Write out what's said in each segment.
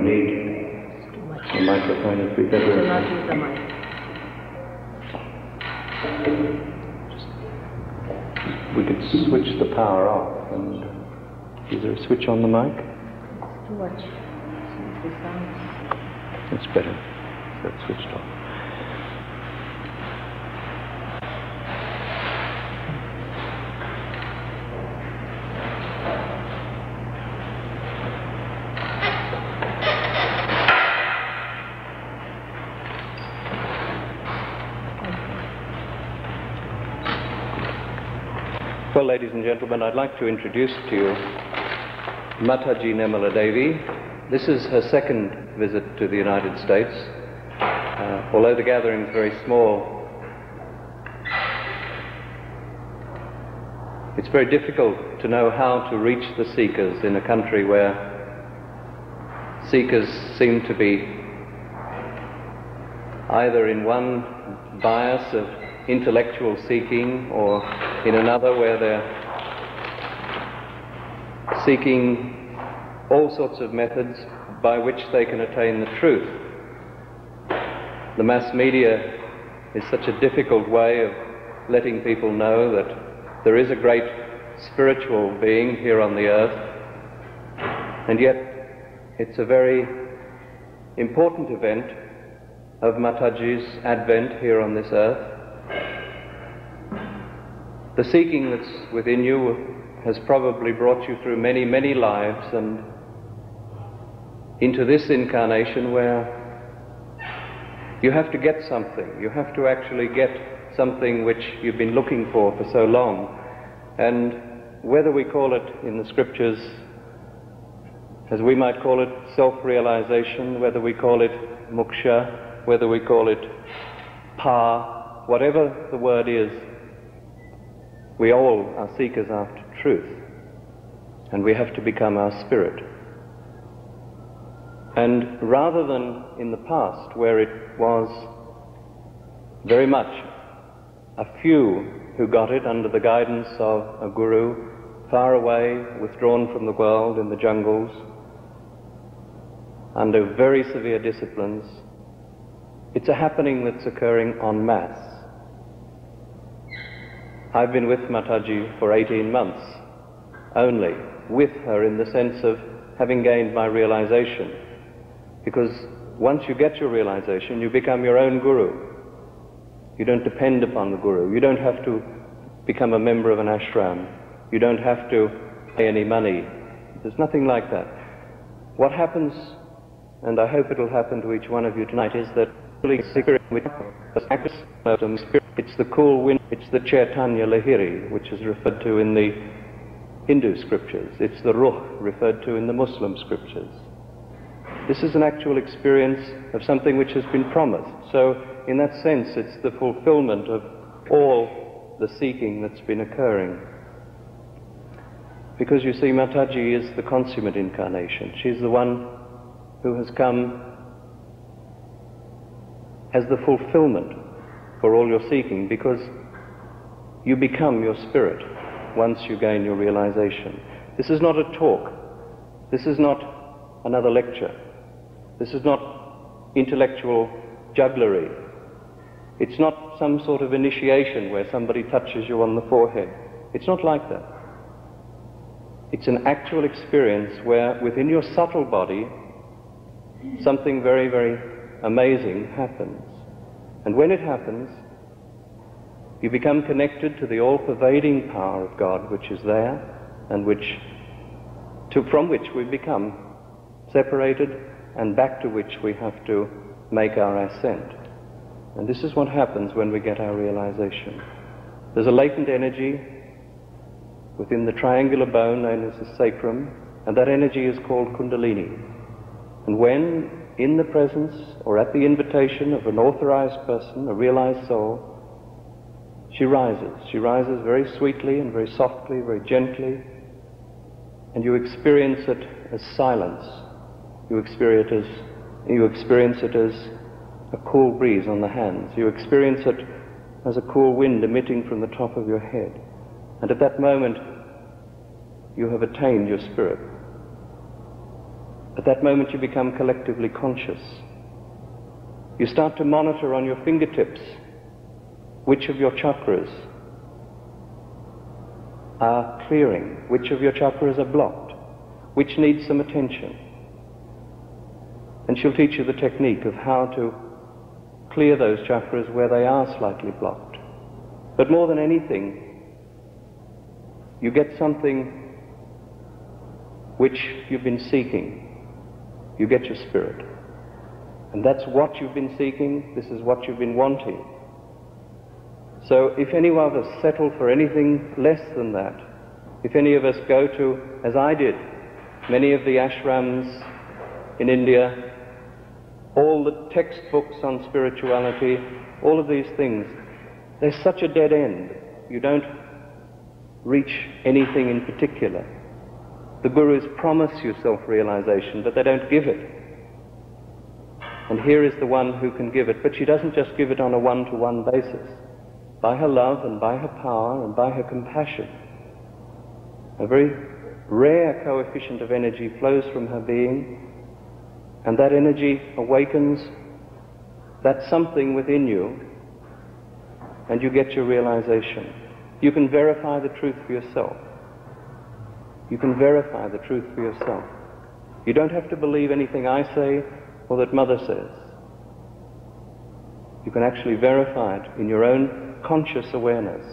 don't need the microphone if we better. Do not use the mic. We could switch the power off. And is there a switch on the mic? It's too much. The sound. It's better. So it's switched off. Well, ladies and gentlemen, I'd like to introduce to you Mataji Nirmala Devi. This is her second visit to the United States. Although the gathering is very small, it's very difficult to know how to reach the seekers in a country where seekers seem to be either in one bias of intellectual seeking or in another where they're seeking all sorts of methods by which they can attain the truth. The mass media is such a difficult way of letting people know that there is a great spiritual being here on the earth, and yet it's a very important event of Mataji's advent here on this earth. The seeking that's within you has probably brought you through many, many lives and into this incarnation where you have to get something. You have to actually get something which you've been looking for so long. And whether we call it in the scriptures, as we might call it, self-realization, whether we call it moksha, whether we call it pa, whatever the word is, we all are seekers after truth, and we have to become our spirit. And rather than in the past, where it was very much a few who got it under the guidance of a guru, far away, withdrawn from the world in the jungles, under very severe disciplines, it's a happening that's occurring en masse. I've been with Mataji for 18 months, only, with her in the sense of having gained my realization. Because once you get your realization, you become your own guru. You don't depend upon the guru. You don't have to become a member of an ashram. You don't have to pay any money. There's nothing like that. What happens, and I hope it'll happen to each one of you tonight, is that it's the cool wind, it's the Chaitanya Lahiri, which is referred to in the Hindu scriptures. It's the Ruh, referred to in the Muslim scriptures. This is an actual experience of something which has been promised. So, in that sense, it's the fulfillment of all the seeking that's been occurring. Because you see, Mataji is the consummate incarnation. She's the one who has come as the fulfillment for all your seeking, because you become your spirit once you gain your realization. This is not a talk. This is not another lecture. This is not intellectual jugglery. It's not some sort of initiation where somebody touches you on the forehead. It's not like that. It's an actual experience where within your subtle body something very, very amazing happens. And when it happens, you become connected to the all-pervading power of God which is there, and from which we become separated, and back to which we have to make our ascent. And this is what happens when we get our realization. There's a latent energy within the triangular bone known as the sacrum, and that energy is called Kundalini. And when in the presence or at the invitation of an authorized person, a realized soul, she rises. She rises very sweetly and very softly, very gently, and you experience it as silence. You experience it as a cool breeze on the hands. You experience it as a cool wind emitting from the top of your head. And at that moment, you have attained your spirit. At that moment you become collectively conscious. You start to monitor on your fingertips which of your chakras are clearing, which of your chakras are blocked, which needs some attention. And she'll teach you the technique of how to clear those chakras where they are slightly blocked. But more than anything, you get something which you've been seeking. You get your spirit. And that's what you've been seeking, this is what you've been wanting. So if any of us settle for anything less than that, if any of us go to, as I did, many of the ashrams in India, all the textbooks on spirituality, all of these things, they're such a dead end. You don't reach anything in particular. The gurus promise you self-realization, but they don't give it. And here is the one who can give it, but she doesn't just give it on a one-to-one basis. By her love and by her power and by her compassion, a very rare coefficient of energy flows from her being, and that energy awakens that something within you, and you get your realization. You can verify the truth for yourself. You can verify the truth for yourself. You don't have to believe anything I say or that Mother says. You can actually verify it in your own conscious awareness.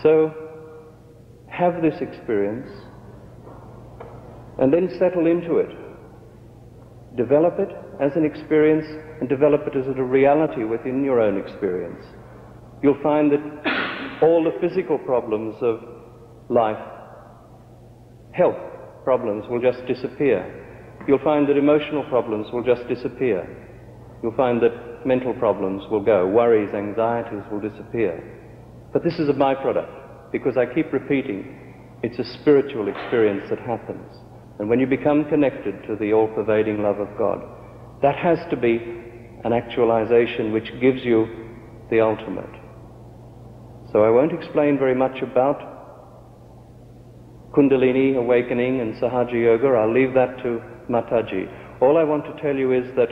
So, have this experience and then settle into it. Develop it as an experience and develop it as a reality within your own experience. You'll find that all the physical problems of life, health problems, will just disappear. You'll find that emotional problems will just disappear. You'll find that mental problems will go. Worries, anxieties will disappear. But this is a byproduct, because I keep repeating, it's a spiritual experience that happens. And when you become connected to the all-pervading love of God, that has to be an actualization which gives you the ultimate. So I won't explain very much about Kundalini awakening and Sahaja Yoga. I'll leave that to Mataji. All I want to tell you is that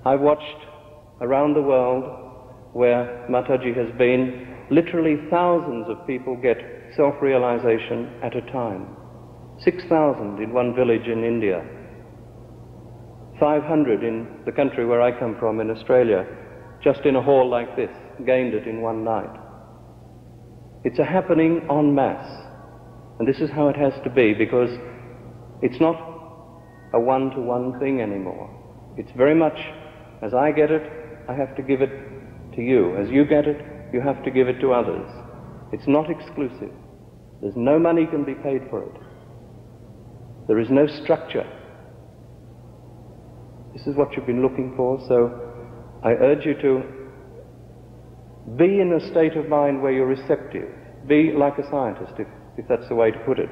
I watched around the world where Mataji has been, literally thousands of people get self-realization at a time. 6,000 in one village in India. 500 in the country where I come from, in Australia, just in a hall like this, gained it in one night. It's a happening en masse. And this is how it has to be, because it's not a one-to-one thing anymore. It's very much, as I get it, I have to give it to you. As you get it, you have to give it to others. It's not exclusive. There's no money can be paid for it. There is no structure. This is what you've been looking for, so I urge you to be in a state of mind where you're receptive. Be like a scientist, if that's the way to put it.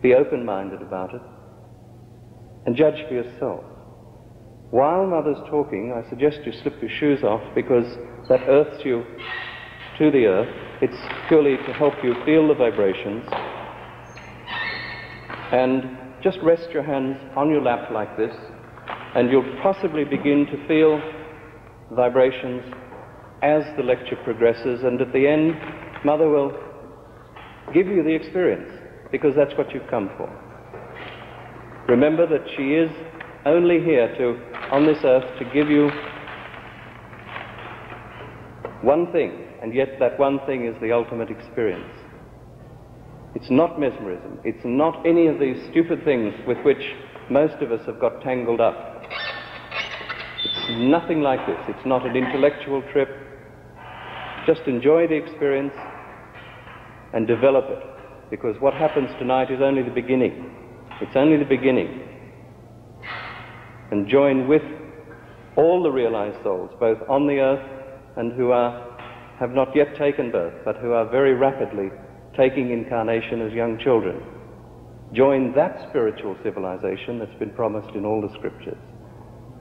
Be open-minded about it, and judge for yourself. While Mother's talking, I suggest you slip your shoes off, because that earths you to the earth. It's purely to help you feel the vibrations. And just rest your hands on your lap like this, and you'll possibly begin to feel vibrations as the lecture progresses, and at the end, Mother will give you the experience, because that's what you've come for. Remember that she is only here on this earth to give you one thing, and yet that one thing is the ultimate experience. It's not mesmerism. It's not any of these stupid things with which most of us have got tangled up. It's nothing like this. It's not an intellectual trip. Just enjoy the experience and develop it, because what happens tonight is only the beginning. It's only the beginning. And join with all the realized souls, both on the earth and who have not yet taken birth, but who are very rapidly taking incarnation as young children. Join that spiritual civilization that's been promised in all the scriptures.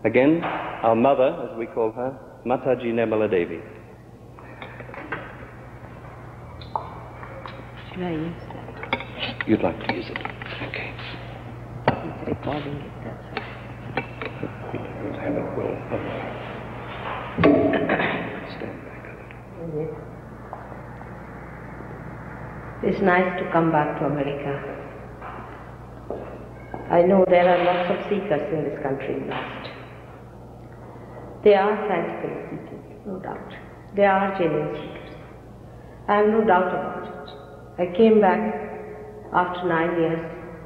Again, our mother, as we call her, Mataji Nirmala Devi. Should I use that? You'd like to use it? Okay. recording it, that's why. We'll have it well. Stand back a little. Yes. It's nice to come back to America. I know there are lots of seekers in this country lost. They are frantically seeking, no doubt. They are genuine seekers. I have no doubt about it. I came back after 9 years.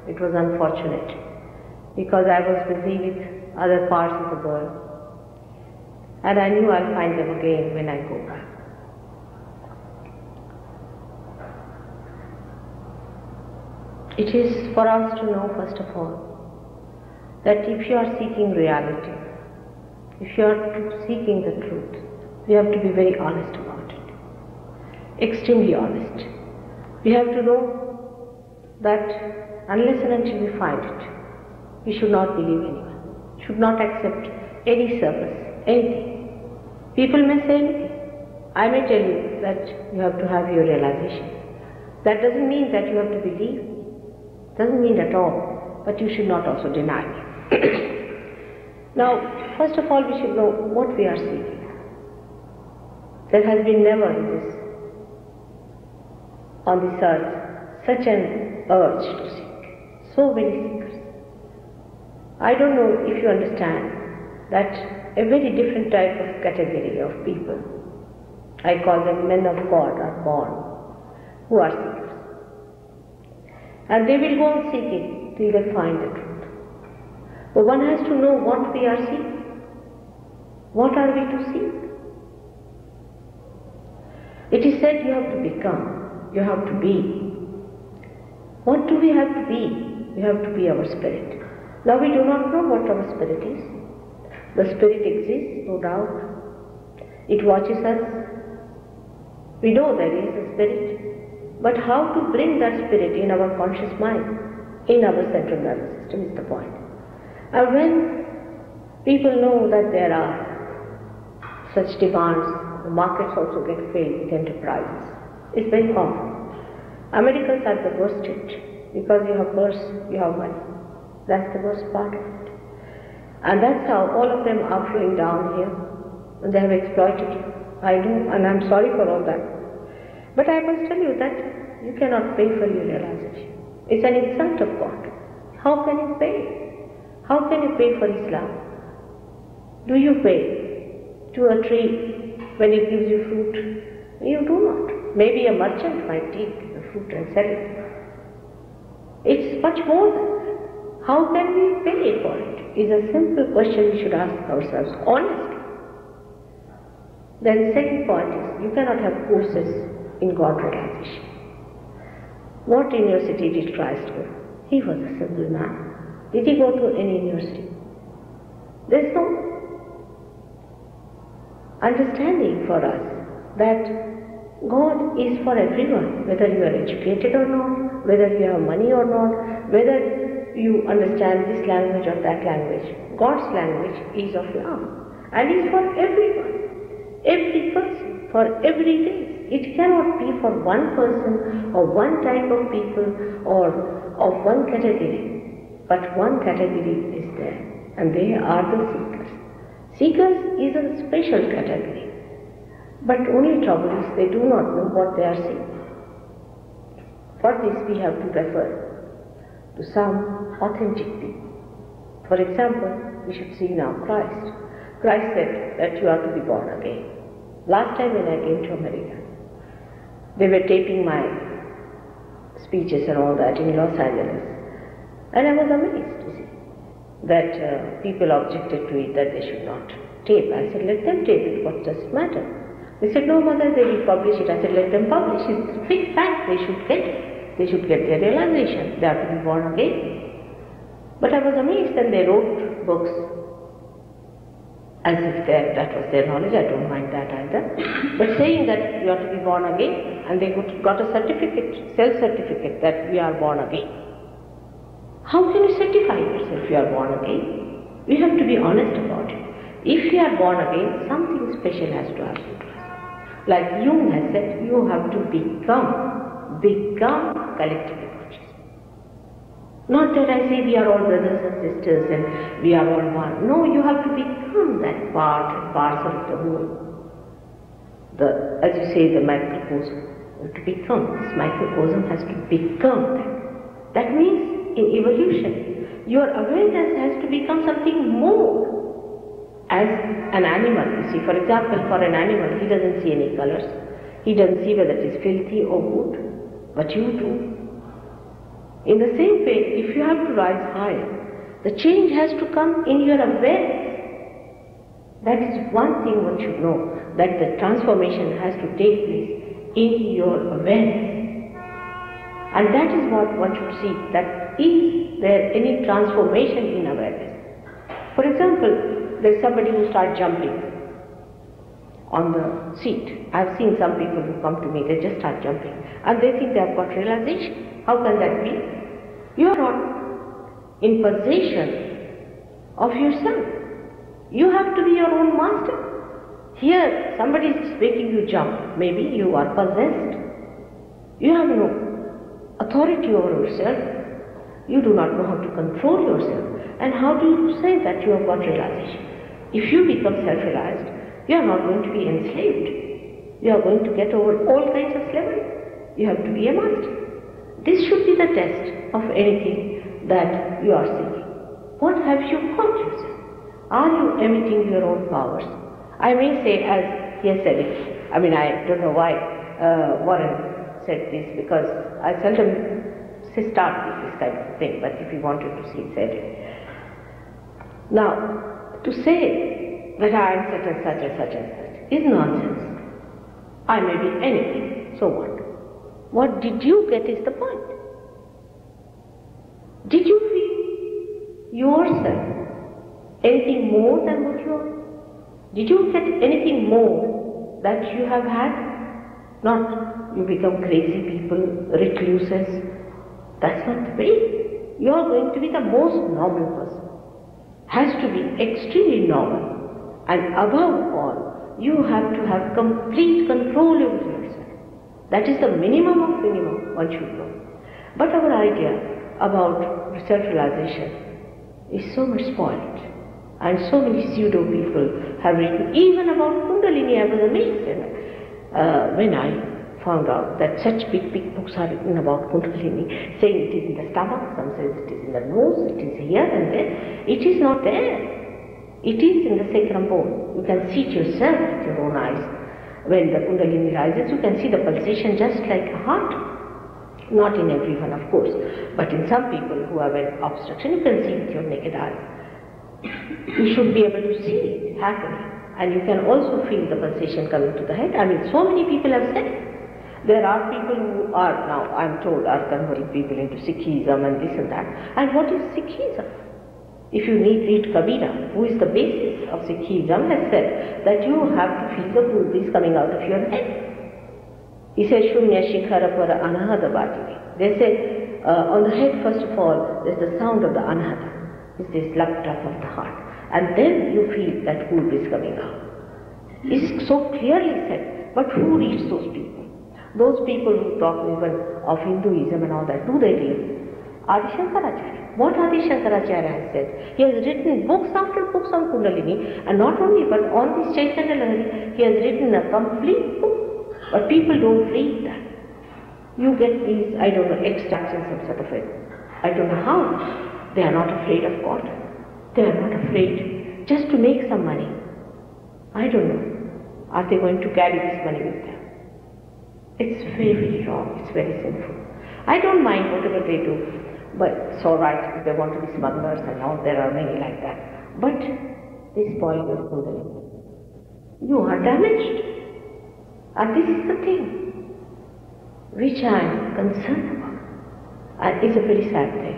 It was unfortunate because I was busy with other parts of the world. And I knew I'll find them again when I go back. It is for us to know, first of all, that if you are seeking reality, if you are seeking the truth, you have to be very honest about it. Extremely honest. We have to know that unless and until we find it, we should not believe anyone, should not accept any service, anything. People may say anything. I may tell you that you have to have your realization. That doesn't mean that you have to believe. Doesn't mean at all, but you should not also deny me. Now, first of all, we should know what we are seeking. There has been never on this earth such an urge to seek. So many seekers. I don't know if you understand that a very different type of category of people, I call them men of God, are born, who are seekers. And they will go on seeking till they find the truth. But one has to know what we are seeking. What are we to seek? It is said you have to become, you have to be. What do we have to be? We have to be our spirit. Now we do not know what our spirit is. The spirit exists, no doubt. It watches us. We know there is a spirit. But how to bring that spirit in our conscious mind, in our central nervous system is the point. And when people know that there are such demands, the markets also get filled with enterprises. It's very common. Americans are the worst hit because you have purse, you have money. That's the worst part of it. And that's how all of them are flowing down here. And they have exploited you. I do, and I'm sorry for all that. But I must tell you that you cannot pay for your realization. It's an insult of God. How can you pay? How can you pay for Islam? Do you pay to a tree when it gives you fruit? You do not. Maybe a merchant might take the fruit and sell it. It's much more than that. How can we pay for it? Is a simple question we should ask ourselves honestly. Then second point is, you cannot have courses in God realization. What university did Christ go? He was a simple man. Did he go to any university? There is no understanding for us that God is for everyone, whether you are educated or not, whether you have money or not, whether you understand this language or that language. God's language is of love and is for everyone, every person, for every day. It cannot be for one person or one type of people or of one category, but one category is there, and they are the seekers. Seekers is a special category, but only trouble is they do not know what they are seeking. For this we have to refer to some authentic people. For example, we should see now Christ. Christ said that you are to be born again. Last time when I came to America, they were taping my speeches and all that in Los Angeles. And I was amazed to see that people objected to it, that they should not tape. I said, let them tape it, what does it matter? They said, no mother, they will publish it. I said, let them publish it. It's a big fact, they should get it. They should get their realization. They have to be born again. But I was amazed, and they wrote books as if that was their knowledge. I don't mind that either. But saying that you have to be born again, and they got a certificate, self-certificate, that we are born again. How can you certify yourself you are born again? We have to be honest about it. If you are born again, something special has to happen to us. Like Jung has said, you have to become collectively conscious. Not that I say we are all brothers and sisters and we are all one. No, you have to become that part and parcel of the whole. As you say, the microcosm. To become, this microcosm has to become that. That means in evolution, your awareness has to become something more. As an animal, you see, for example, for an animal, he doesn't see any colors. He doesn't see whether it is filthy or good, but you do. In the same way, if you have to rise higher, the change has to come in your awareness. That is one thing one should know, that the transformation has to take place in your awareness. And that is what one should see, that is there any transformation in awareness. For example, there is somebody who starts jumping on the seat. I have seen some people who come to me, they just start jumping and they think they have got realization. How can that be? You are not in possession of yourself. You have to be your own master. Here, somebody is making you jump. Maybe you are possessed. You have no authority over yourself. You do not know how to control yourself. And how do you say that you have got realization? If you become self-realized, you are not going to be enslaved. You are going to get over all kinds of slavery. You have to be a master. This should be the test of anything that you are seeking. What have you got yourself? Are you emitting your own powers? I may say, as he has said it, I mean, I don't know why Warren said this, because I seldom start with this kind of thing, but if he wanted to, he said it. Now, to say that I am such and such and such and such is nonsense. I may be anything, so what? What did you get is the point. Did you feel yourself anything more than what you are? Did you get anything more that you have had? Not you become crazy people, recluses. That's not the way. You are going to be the most normal person. Has to be extremely normal. And above all, you have to have complete control over yourself. That is the minimum of minimum one should know. But our idea about self-realization is so much spoiled. And so many pseudo people have written, even about Kundalini. I was amazed when I found out that such big books are written about Kundalini, saying it is in the stomach, some says it is in the nose, it is here and there. It is not there. It is in the sacrum bone. You can see it yourself with your own eyes. When the Kundalini rises, you can see the pulsation just like a heart. Not in everyone, of course, but in some people who have an obstruction, you can see with your naked eye. You should be able to see it happening, and you can also feel the pulsation coming to the head. I mean, so many people have said it. There are people who are now, I am told, are converting people into Sikhism and this and that. And what is Sikhism? If you read Kabira, who is the basis of Sikhism, has said that you have to feel the cool breeze coming out of your head. He says, Shunya Shikhara Para Anahata Bhatini. They say, on the head, first of all, there is the sound of the Anahata. It's this lap-tap of the heart. And then you feel that cool breeze coming out. It's so clearly said. But who reads those people? Those people who talk even of Hinduism and all that, do they read? Adi Shankaracharya. What Adi Shankaracharya has said? He has written books after books on Kundalini, and not only, but on this Chaitanya Lahari, he has written a complete book. But people don't read that. You get these, I don't know, extracts and some sort of it. I don't know how. They are not afraid of God. They are not afraid just to make some money. I don't know. Are they going to carry this money with them? It's very, very wrong. It's very sinful. I don't mind whatever they do, but it's all right if they want to be smugglers and all. There are many like that. But they spoil your Kundalini. You are damaged. And this is the thing which I am concerned about. And it's a very sad thing.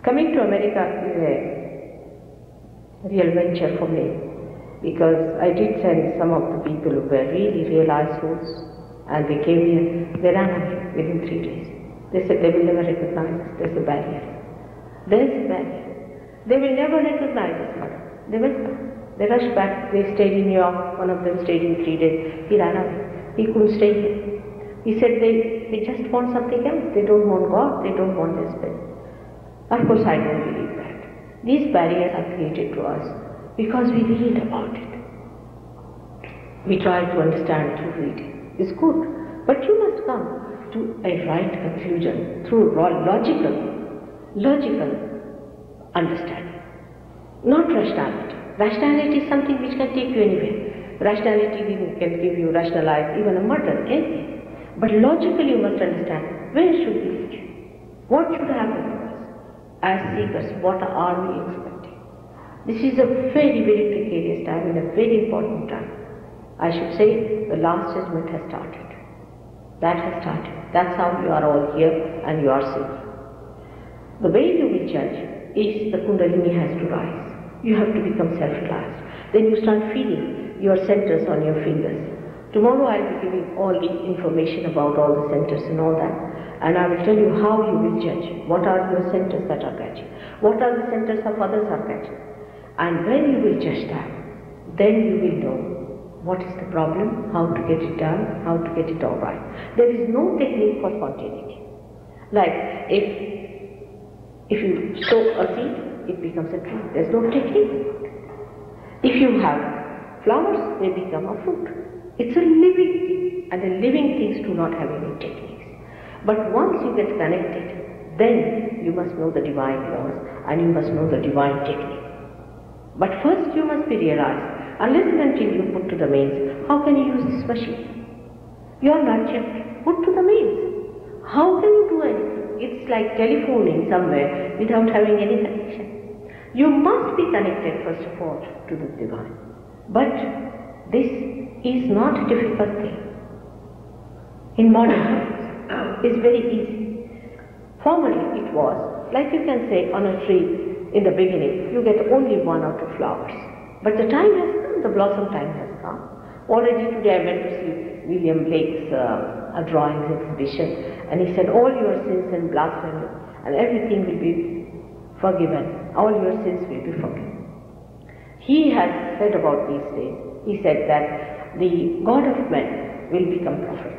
Coming to America is a real venture for me, because I did send some of the people who were really realized souls, and they came here. They ran away within 3 days. They said they will never recognize us. There's a barrier. There's a barrier. They will never recognize us, madam. They went back. They rushed back. They stayed in New York. One of them stayed in 3 days. He ran away. He couldn't stay here. He said they just want something else. They don't want God. They don't want their spirit. Of course, I don't believe that. These barriers are created to us because we read about it. We try to understand through reading. It's good, but you must come to a right conclusion through logical understanding, not rationality. Rationality is something which can take you anywhere. Rationality can give you rationalize even a murder, anything. But logically you must understand where should we reach? What should happen to us as seekers? What are we expecting? This is a very, very precarious time and a very important time. I should say the last judgment has started. That has started. That's how you are all here and you are seeking. The way you will judge is the Kundalini has to rise. You have to become self-realized. Then you start feeling your centers on your fingers. Tomorrow I will be giving all the information about all the centers and all that. And I will tell you how you will judge. What are your centers that are catching? What are the centers of others are catching? And when you will judge that, then you will know what is the problem, how to get it done, how to get it all right. There is no technique for spontaneity. Like if you sow a seed, it becomes a tree. There's no technique. If you have flowers, they become a fruit. It's a living thing, and the living things do not have any techniques. But once you get connected, then you must know the divine laws and you must know the divine technique. But first you must be realized, unless and until you put to the mains, how can you use this machine? You are not yet put to the mains. How can you do anything? It's like telephoning somewhere without having any connection. You must be connected first of all to the divine. But this is not a difficult thing. In modern times, it's very easy. Formerly it was, like you can say on a tree in the beginning, you get only one or two flowers. But the time has come, the blossom time has come. Already today I went to see William Blake's drawings exhibition, and he said all your sins and blasphemy and everything will be forgiven. All your sins will be forgiven. He has said about these days, he said that the God of men will become prophets.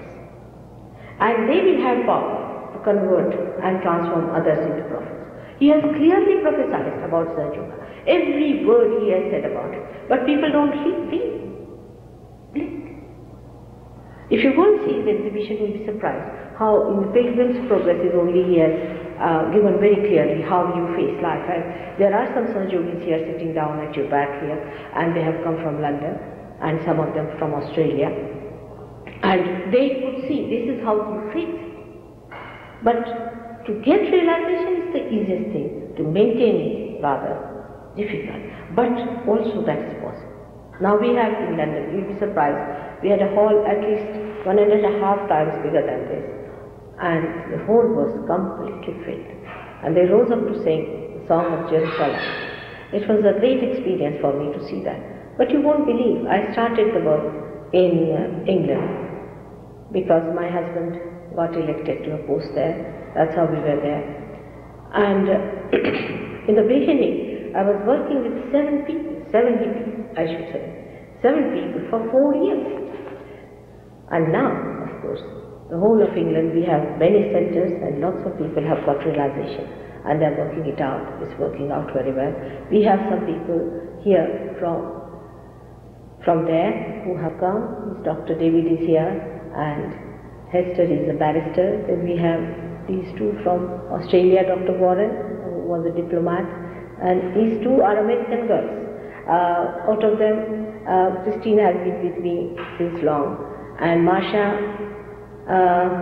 And they will have power to convert and transform others into prophets. He has clearly prophesied about Sir Yoga. Every word he has said about it. But people don't blink. If you go and see his exhibition, you will be surprised how in the Pilgrim's Progress is only he has given very clearly how you face life. And there are some Sir Yogis here sitting down at your back here, and they have come from London, and some of them from Australia. And they could see this is how you face. But to get realization is the easiest thing. To maintain it, rather difficult. But also that is possible. Now we have in London, you'll be surprised, we had a hall at least 1.5 times bigger than this. And the hall was completely filled. And they rose up to sing the song of Jerusalem. It was a great experience for me to see that. But you won't believe, I started the work in England because my husband got elected to a post there. That's how we were there. And in the beginning, I was working with 7 people, 7 hippies, I should say. 7 people for 4 years. And now, of course, the whole of England, we have many centers and lots of people have got realization. And they're working it out. It's working out very well. We have some people here from there who have come. Dr. David is here and Hester is a barrister. Then we have these 2 from Australia, Dr. Warren, who was a diplomat. And these 2 are American girls. Out of them, Christina has been with me since long. And Marsha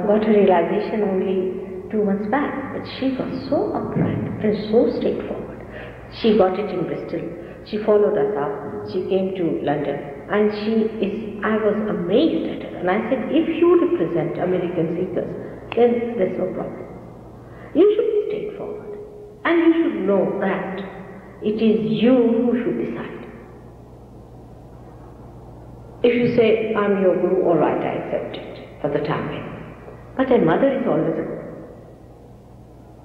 got her realization only 2 months back. But she was so upright and so straightforward. She got it in Bristol. She followed us up. She came to London. And I was amazed at her. And I said, if you represent American seekers, then there's no problem. You should be straightforward. And you should know that it is you who should decide. If you say, I'm your guru, all right, I accept it for the time being. But a mother is always a guru.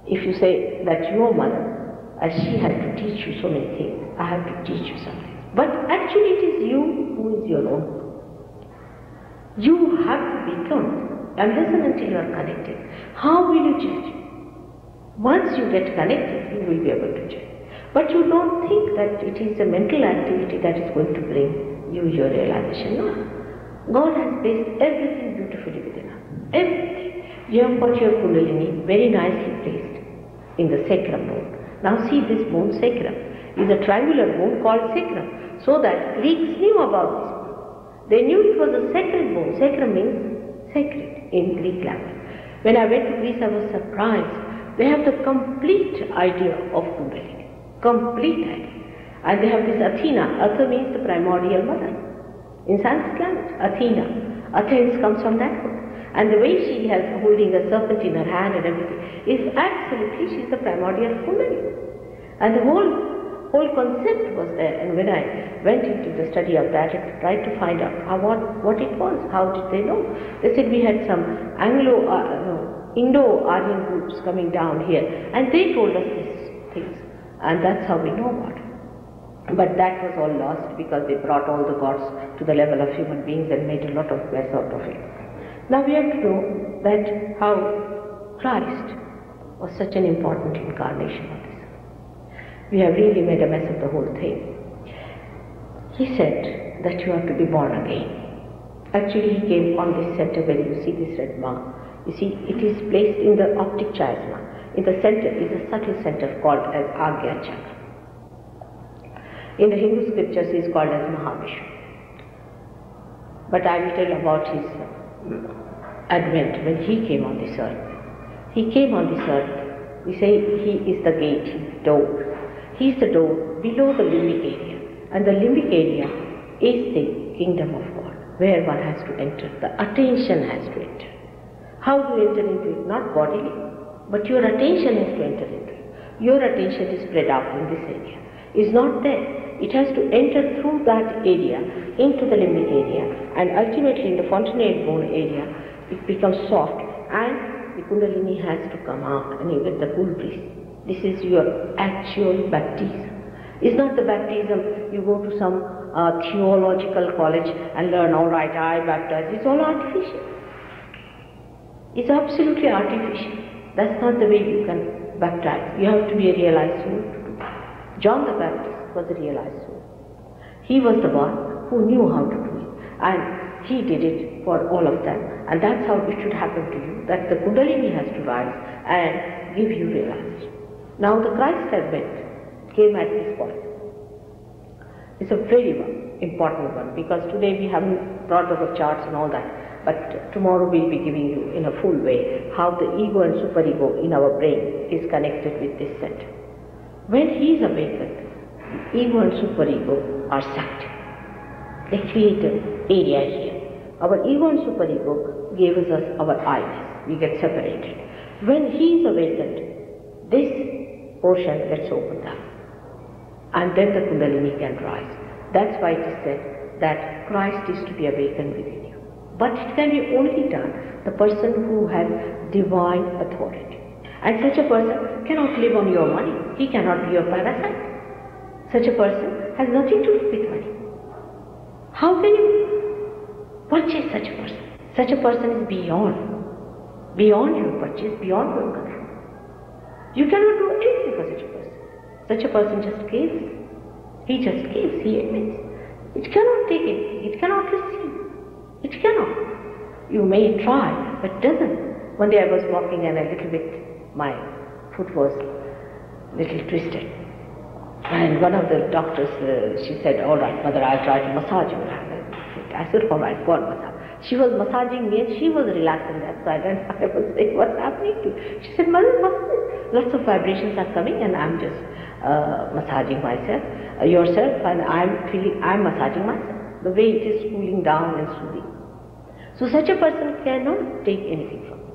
If you say that your mother, as she had to teach you so many things, I have to teach you something. But actually it is you who is your own guru. You have to become, unless and until you are connected. How will you judge? Once you get connected, you will be able to change. But you don't think that it is a mental activity that is going to bring you your realization. No. God has placed everything beautifully within us. Everything. You have got your Kundalini very nicely placed in the sacrum bone. Now see this bone, sacrum, is a triangular bone called sacrum. So that Greeks knew about this bone. They knew it was a sacred bone. Sacrum means sacred in Greek language. When I went to Greece, I was surprised. They have the complete idea of Kundalini. Complete idea. And they have this Athena. Atha means the primordial mother. In Sanskrit language, Athena. Athens comes from that word. And the way she has holding a serpent in her hand and everything is absolutely, she is the primordial Kundalini. And the whole concept was there. And when I went into the study of that and tried to find out what it was, how did they know? They said we had some Indo-Aryan groups coming down here, and they told us these things. And that's how we know about it. But that was all lost because they brought all the gods to the level of human beings and made a lot of mess out of it. Now we have to know that how Christ was such an important incarnation of this. We have really made a mess of the whole thing. He said that you have to be born again. Actually, he came on this center where you see this red mark. You see, it is placed in the optic chiasma. In the center is a subtle center called as Agya Chakra. In the Hindu scriptures, he is called as Mahavishnu. But I will tell about his advent when he came on this earth. He came on this earth. We say he is the gate, he is the door. He is the door below the limbic area. And the limbic area is the kingdom of God, where one has to enter. The attention has to enter. How do you enter into it? Not bodily, but your attention has to enter into it. Your attention is spread out in this area. It's not there. It has to enter through that area into the limbic area, and ultimately in the fontanelle bone area, it becomes soft, and the Kundalini has to come out, and you get the cool breeze. This is your actual baptism. It's not the baptism you go to some theological college and learn, all right, I baptize. It's all artificial. It's absolutely artificial. That's not the way you can baptize. You have to be a realized soul to do that. John the Baptist was a realized soul. He was the one who knew how to do it, and he did it for all of them. And that's how it should happen to you, that the Kundalini has to rise and give you realization. Now the Christ advent came at this point. It's a very important one, because today we haven't brought over charts and all that. But tomorrow we'll be giving you in a full way how the ego and superego in our brain is connected with this center. When he is awakened, ego and superego are sucked. They create an area here. Our ego and superego gave us our eyes. We get separated. When he is awakened, this portion gets opened up. And then the Kundalini can rise. That's why it is said that Christ is to be awakened within you. But it can be only done the person who has divine authority. And such a person cannot live on your money. He cannot be your parasite. Such a person has nothing to do with money. How can you purchase such a person? Such a person is beyond your purchase, beyond your control. You cannot do anything for such a person. Such a person just gives. He just gives, he admits. It cannot take anything, it cannot receive. It cannot. You may try, but doesn't. One day I was walking and a little bit, my foot was a little twisted. And one of the doctors, she said, all right, mother, I'll try to massage your hand. I said, all right, go on, massage. She was massaging me and she was relaxed on that side, and I was saying, what's happening to you? She said, mother, lots of vibrations are coming and I'm just massaging myself, yourself, and I'm massaging myself. The way it is cooling down and soothing. So such a person cannot take anything from you.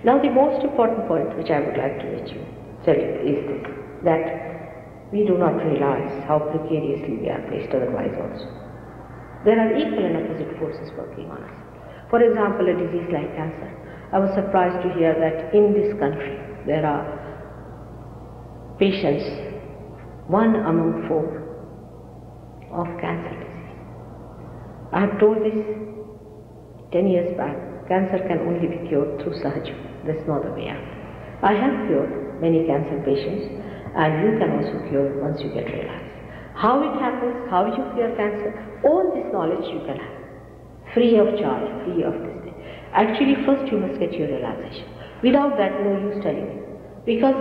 Now the most important point which I would like to tell you is this, that we do not realize how precariously we are placed otherwise also. There are equal and opposite forces working on us. For example, a disease like cancer. I was surprised to hear that in this country there are patients, 1 among 4, of cancer disease. I have told this 10 years back. Cancer can only be cured through Sahaj. There's no other way out. I have cured many cancer patients, and you can also cure once you get realized. How it happens, how you cure cancer, all this knowledge you can have, free of charge, free of this thing. Actually, first you must get your realization. Without that, no use telling you. Because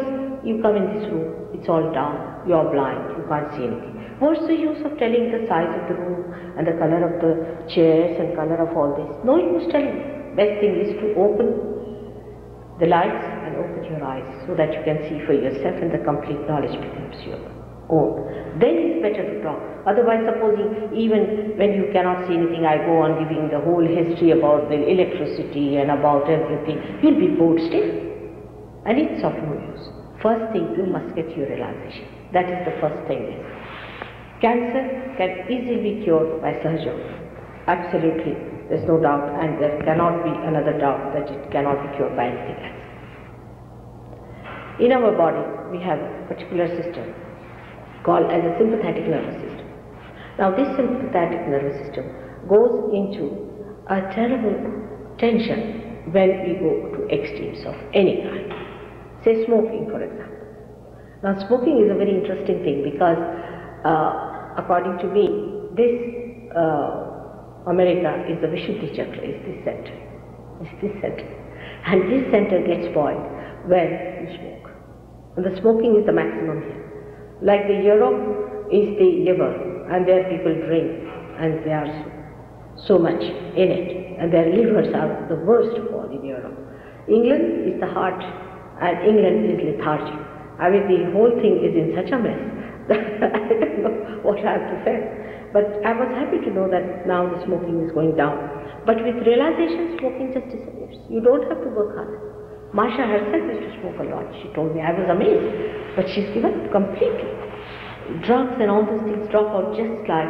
you come in this room, it's all dark, you are blind, you can't see anything. What's the use of telling the size of the room and the color of the chairs and color of all this? No use telling you. Best thing is to open the lights and open your eyes so that you can see for yourself and the complete knowledge becomes your own. Then it's better to talk. Otherwise, supposing even when you cannot see anything, I go on giving the whole history about the electricity and about everything, you'll be bored still. And it's of no use. First thing, you must get your realization. That is the first thing. Cancer can easily be cured by surgery. Absolutely. There's no doubt, and there cannot be another doubt that it cannot be cured by anything else. In our body, we have a particular system called as a sympathetic nervous system. Now, this sympathetic nervous system goes into a terrible tension when we go to extremes of any kind. Say smoking, for example. Now, smoking is a very interesting thing because, according to me, this America is the Vishuddhi Chakra, is this center. It's this center. And this center gets spoiled when you smoke. And the smoking is the maximum here. Like the Europe is the liver, and there people drink, and they are so much in it, and their livers are the worst of all in Europe. England is the heart, and England is lethargic. I mean, the whole thing is in such a mess that I don't know what I have to say. But I was happy to know that now the smoking is going down. But with realization, smoking just disappears. You don't have to work hard. Masha herself used to smoke a lot. She told me, I was amazed. But she's given up completely. Drugs and all those things drop out just like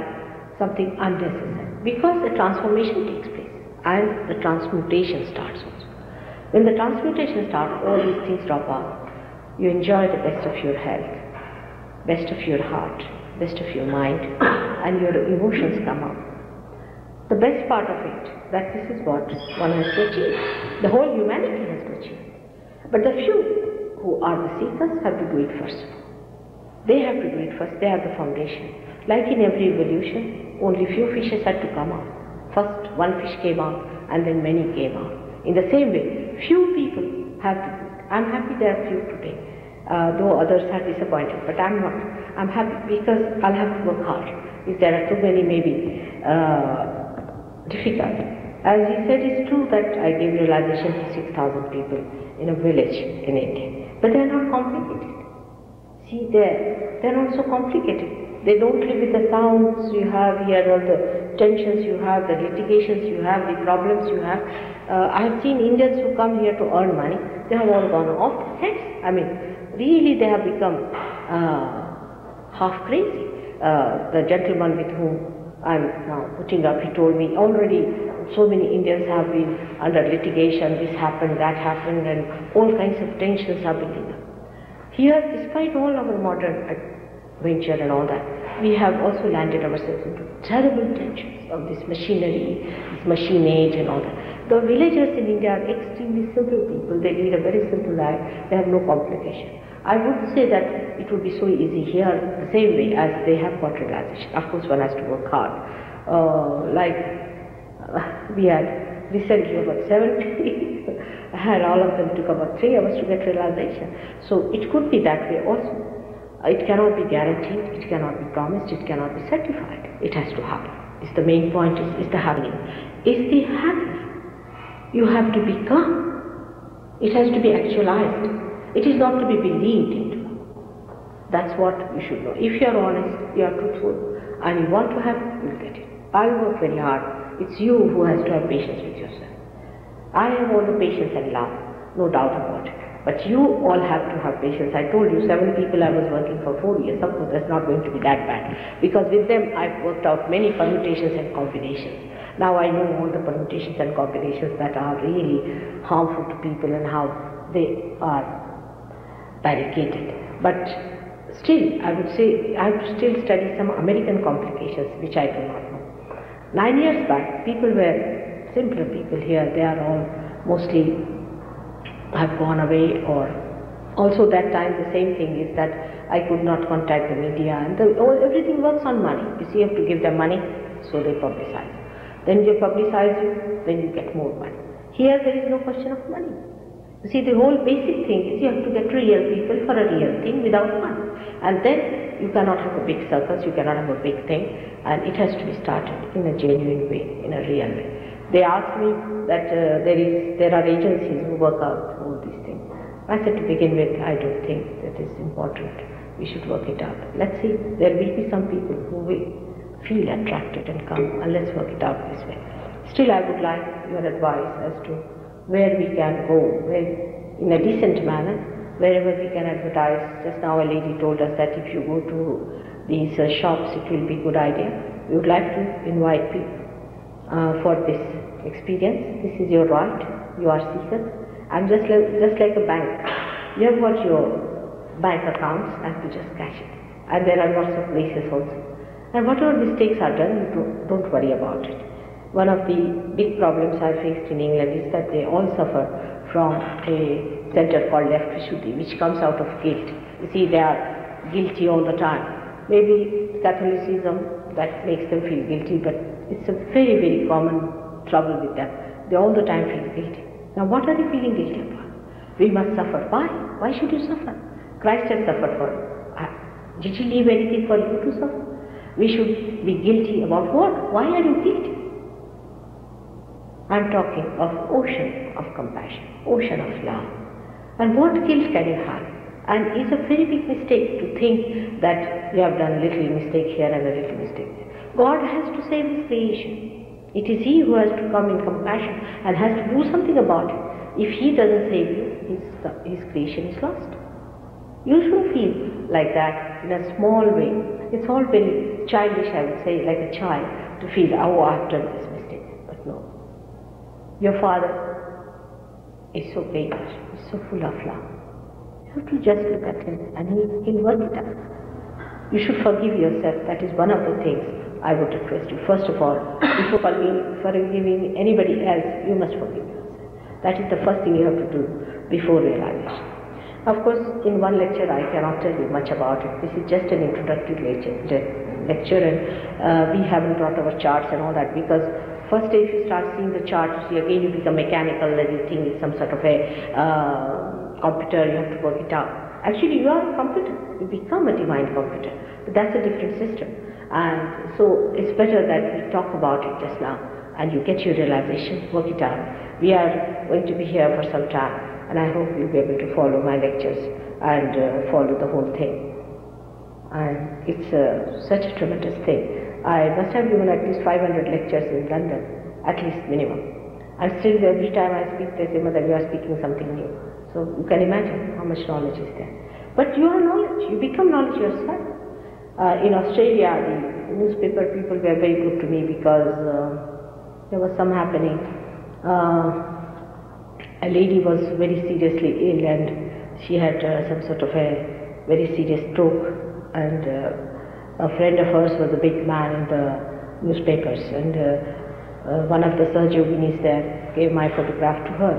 something unnecessary. Because the transformation takes place and the transmutation starts also. When the transmutation starts, all these things drop out. You enjoy the best of your health, best of your heart, best of your mind, and your emotions come out. The best part of it, that this is what one has to achieve. The whole humanity has to achieve. But the few who are the seekers have to do it first. They have to do it first. They are the foundation. Like in every evolution, only few fishes had to come out. First, one fish came out, and then many came out. In the same way, few people have to do it. I'm happy there are few today, though others are disappointed, but I'm not. I'm happy because I'll have to work hard. If there are too many, maybe difficult. As he said, it's true that I gave realization to 6,000 people in a village in India, but they're not complicated. See, they're not so complicated. They don't live with the sounds you have here, all the tensions you have, the litigations you have, the problems you have. I have seen Indians who come here to earn money. They have all gone off their heads. I mean, really they have become half crazy. The gentleman with whom I'm now putting up, he told me already so many Indians have been under litigation, this happened, that happened, and all kinds of tensions are building up. Here, despite all our modern adventure and all that, we have also landed ourselves into terrible tensions of this machinery, this machine age and all that. The villagers in India are extremely simple people. They lead a very simple life. They have no complication. I would say that it would be so easy here the same way as they have got realization. Of course, one has to work hard. We had recently about 70 and all of them took about 3 hours to get realization. So it could be that way also. It cannot be guaranteed, it cannot be promised, it cannot be certified. It has to happen. It's the main point, is the happening. Is the happening. You have to become. It has to be actualized. It is not to be believed into. That's what you should know. If you are honest, you are truthful, and you want to have, you will get it. I work very hard. It's you who has to have patience with yourself. I have all the patience and love, no doubt about it. But you all have to have patience. I told you 7 people I was working for 4 years. Of course, that's not going to be that bad. Because with them, I've worked out many permutations and combinations. Now I know all the permutations and combinations that are really harmful to people and how they are barricaded. But still, I would say, I have to still study some American complications, which I do not know. 9 years back, people were simpler people here. They are all mostly have gone away or Also that time the same thing is that I could not contact the media, and everything works on money. You see, you have to give them money, so they publicize. Then they publicize you, then you get more money. Here there is no question of money. You see, the whole basic thing is you have to get real people for a real thing without money. And then you cannot have a big circus, you cannot have a big thing, and it has to be started in a genuine way, in a real way. They asked me that there are agencies who work out all these things. I said, to begin with, I don't think that is important. We should work it out. Let's see, there will be some people who will feel attracted and come, and let's work it out this way. Still, I would like your advice as to where we can go, in a decent manner, wherever we can advertise. Just now a lady told us that if you go to these shops, it will be a good idea. We would like to invite people for this experience. This is your right. You are seekers. I'm just like a bank. You have got your bank accounts and to just cash it. And there are lots of places also. And whatever mistakes are done, you don't worry about it. One of the big problems I faced in England is that they all suffer from a center called left Vishuddhi, which comes out of guilt. You see, they are guilty all the time. Maybe Catholicism, that makes them feel guilty, but it's a very, very common trouble with them. They all the time feel guilty. Now what are they feeling guilty about? We must suffer. Why? Why should you suffer? Christ has suffered for you. Did he leave anything for you to suffer? We should be guilty about what? Why are you guilty? I'm talking of ocean of compassion, ocean of love. And what guilt can you have? And it's a very big mistake to think that you have done a little mistake here and a little mistake there. God has to save his creation. It is he who has to come in compassion and has to do something about it. If he doesn't save you, his creation is lost. You should feel like that in a small way. It's all very childish, I would say, like a child, to feel, oh, I've done this mistake. But no. Your Father is so great, is so full of love. You have to just look at him and he'll work it out. You should forgive yourself. That is one of the things I would request you. First of all, before forgiving anybody else, you must forgive yourself. That is the first thing you have to do before realization. Of course, in one lecture I cannot tell you much about it. This is just an introductory lecture, and we haven't brought our charts and all that, because first day if you start seeing the chart, you see again you become mechanical and you think it's some sort of a computer, you have to work it out. Actually, you are a computer. You become a divine computer. But that's a different system. And so it's better that we talk about it just now and you get your realization, work it out. We are going to be here for some time, and I hope you'll be able to follow my lectures and follow the whole thing. And it's such a tremendous thing. I must have given at least 500 lectures in London, at least minimum. And still every time I speak, they say, Mother, you are speaking something new. So you can imagine how much knowledge is there. But you are knowledge, you become knowledge yourself. In Australia, the newspaper people were very good to me because there was some happening. A lady was very seriously ill and she had some sort of a very serious stroke, and a friend of hers was a big man in the newspapers, and one of the surgeons there gave my photograph to her,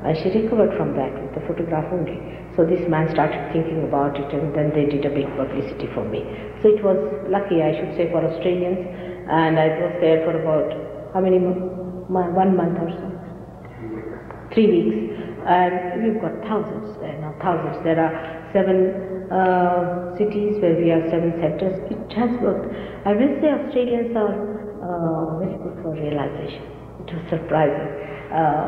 and she recovered from that with the photograph only. So this man started thinking about it, and then they did a big publicity for me. So it was lucky, I should say, for Australians, and I was there for about, how many months? 1 month or so? 3 weeks. And we've got thousands there now, thousands. There are 7 cities where we have 7 centers. It has worked. I will say Australians are very good for realization. It was surprising.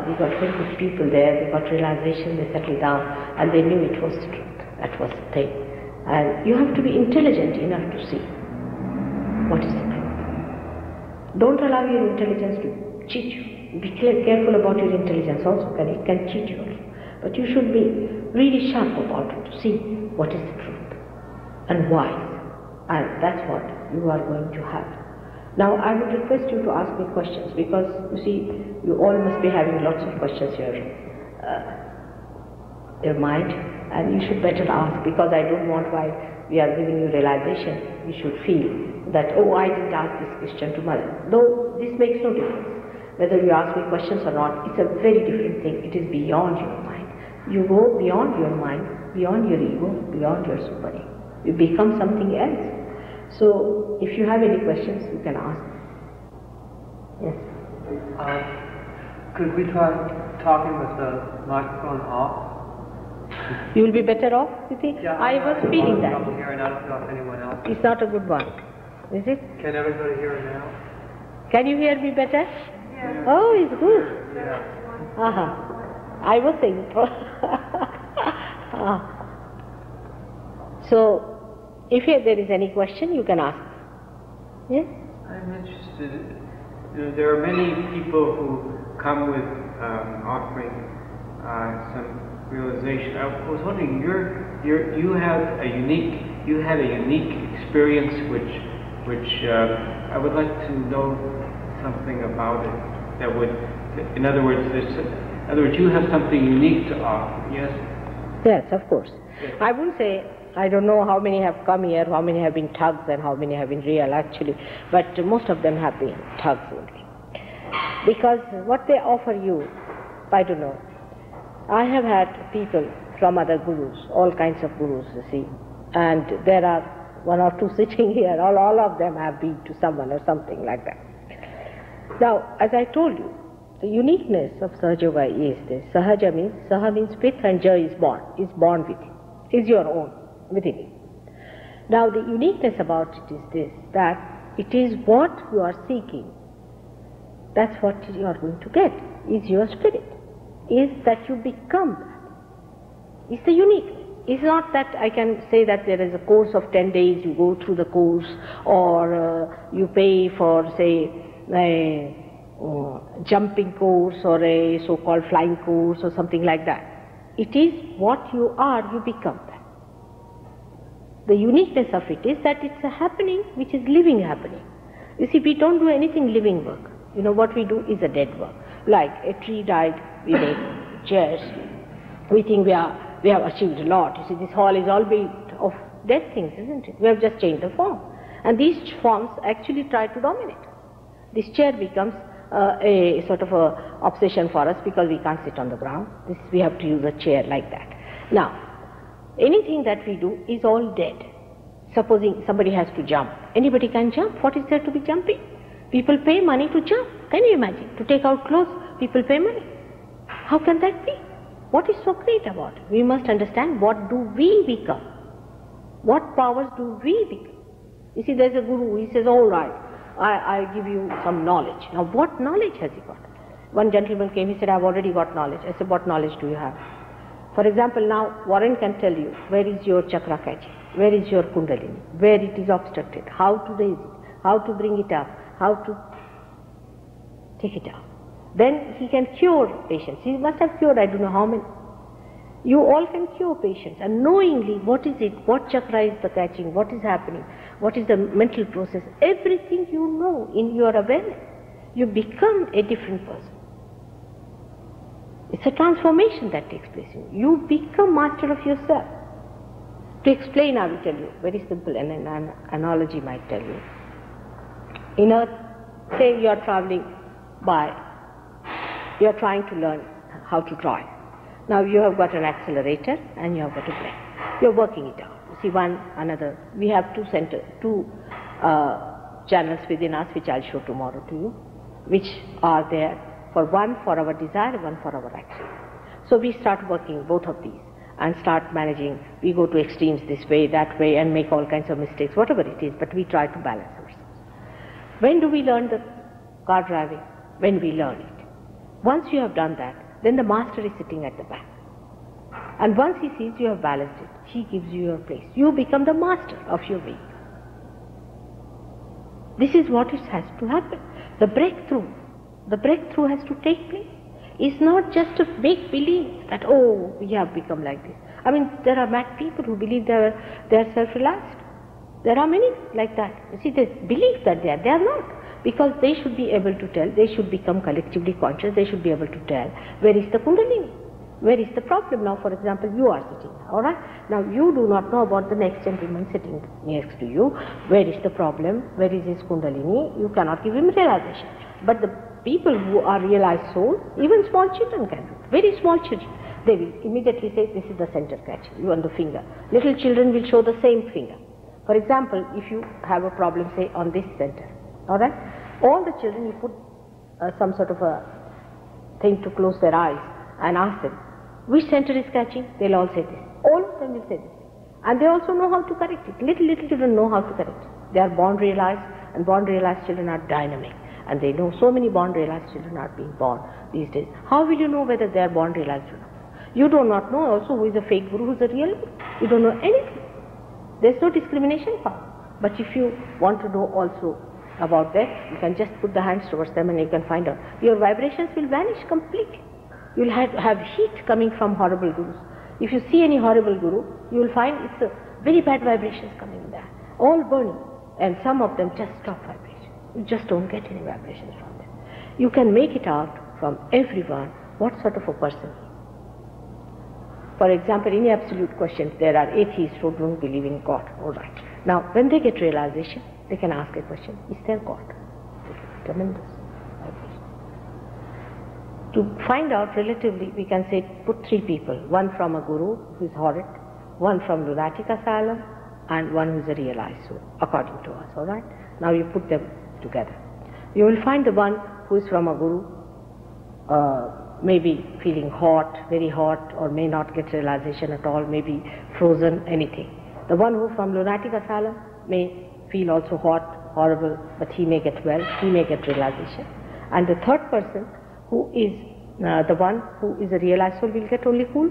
We got very good people there. They got realization, they settled down, and they knew it was the truth. That was the thing. And you have to be intelligent enough to see what is the truth. Don't allow your intelligence to cheat you. Be careful about your intelligence also, it can cheat you also. But you should be really sharp about it to see what is the truth and why. And that's what you are going to have. Now I would request you to ask me questions, because you see, you all must be having lots of questions in your mind, and you should better ask, because I don't want, while we are giving you realization, you should feel that, oh, I didn't ask this question to Mother. Though this makes no difference. Whether you ask me questions or not, it's a very different thing. It is beyond your mind. You go beyond your mind beyond your ego, beyond your super ego. You become something else. So, if you have any questions, you can ask. Yes. Could we try talking with the microphone off? You will be better off, you think? Yeah, I was feeling that. Here, and I don't know if anyone else. It's not a good one, is it? Can everybody hear it now? Can you hear me better? Yeah. Oh, it's good. Yeah. I was saying. So, if there is any question, you can ask. Yes? I'm interested. There are many people who come with offering some realization. I was wondering, you had a unique experience, which I would like to know something about it. That would, in other words, you have something unique to offer. Yes. Yes, of course. Yes. I wouldn't say, I don't know how many have come here, how many have been thugs and how many have been real actually, but most of them have been thugs only. Because what they offer you, I don't know. I have had people from other gurus, all kinds of gurus, you see, and there are one or two sitting here, all of them have been to someone or something like that. Now, as I told you, the uniqueness of Sahaja Yoga is this. Sahaja means, Saha means with and Ja is born with it, is your own, within it. Now the uniqueness about it is this, that it is what you are seeking, that's what you are going to get, is your spirit, is that you become that. It's the uniqueness. It's not that I can say that there is a course of 10 days, you go through the course, or you pay for, say, a jumping course or a so-called flying course or something like that. It is what you are, you become that. The uniqueness of it is that it's a happening which is living happening. You see, we don't do anything living work. You know, what we do is a dead work. Like a tree died, we make chairs. We think we have achieved a lot. You see, this hall is all built of dead things, isn't it? We have just changed the form. And these forms actually try to dominate us. This chair becomes a sort of a obsession for us because we can't sit on the ground. We have to use a chair like that. Now, anything that we do is all dead. Supposing somebody has to jump. Anybody can jump. What is there to be jumping? People pay money to jump. Can you imagine? To take out clothes, people pay money. How can that be? What is so great about it? We must understand, what do we become? What powers do we become? You see, there's a guru, he says, all right, I give you some knowledge. Now, what knowledge has he got? One gentleman came, he said, I've already got knowledge. I said, what knowledge do you have? For example, now, Warren can tell you, where is your chakra catching? Where is your kundalini? Where it is obstructed? How to raise it? How to bring it up? How to take it out? Then he can cure patients. He must have cured, I don't know how many. You all can cure patients, and knowingly what is it, what chakra is the catching, what is happening, what is the mental process, everything you know in your awareness, you become a different person. It's a transformation that takes place in you. You become master of yourself. To explain, I will tell you, very simple, and an analogy might tell you. In earth, say you are traveling by, you are trying to learn how to drive. Now you have got an accelerator and you have got a brake. You are working it out. You see, one, another. We have two channels within us, which I'll show tomorrow to you, which are there for one for our desire, one for our action. So we start working both of these and start managing. We go to extremes this way, that way, and make all kinds of mistakes, whatever it is, but we try to balance ourselves. When do we learn the car driving? When we learn it. Once you have done that, then the master is sitting at the back. And once he sees you have balanced it, he gives you your place. You become the master of your vehicle. This is what has to happen. The breakthrough has to take place. It's not just a big belief that, oh, we have become like this. I mean, there are mad people who believe they are self-realized. There are many like that. You see, they believe that they are not. Because they should be able to tell, they should become collectively conscious, they should be able to tell, where is the kundalini? Where is the problem? Now, for example, you are sitting, alright? Now, you do not know about the next gentleman sitting next to you. Where is the problem? Where is his kundalini? You cannot give him realization. But the people who are realized souls, even small children can do it. Very small children. they will immediately say, this is the center catching, you on the finger. Little children will show the same finger. For example, if you have a problem, say, on this center, alright? All the children, you put some sort of a thing to close their eyes and ask them, which center is catching? They'll all say this. All of them will say this. And they also know how to correct it. Little children know how to correct it. They are born realized, and born realized children are dynamic. And they know so many born realized children are being born these days. How will you know whether they are born realized or not? You do not know also who is a fake guru, who is a real guru. You don't know anything. There's no discrimination power. But if you want to know also about that, you can just put the hands towards them and you can find out. Your vibrations will vanish completely. You will have heat coming from horrible gurus. If you see any horrible guru, you will find it's a very bad vibrations coming there, all burning, and some of them just stop vibration. You just don't get any vibrations from them. You can make it out from everyone what sort of a person he is. For example, in absolute questions, there are atheists who don't believe in God. All right. Now, when they get realization, they can ask a question: is there God? Tremendous vibration. To find out relatively, we can say put three people: one from a guru who is horrid, one from lunatic asylum, and one who is a realized soul, according to us. All right. Now you put them together. You will find the one who is from a guru, maybe feeling hot, very hot, or may not get realization at all, maybe frozen, anything. The one who from lunatic asylum may feel also hot, horrible, but he may get well, he may get realization. And the third person, who is the one who is a realized soul, will get only cool.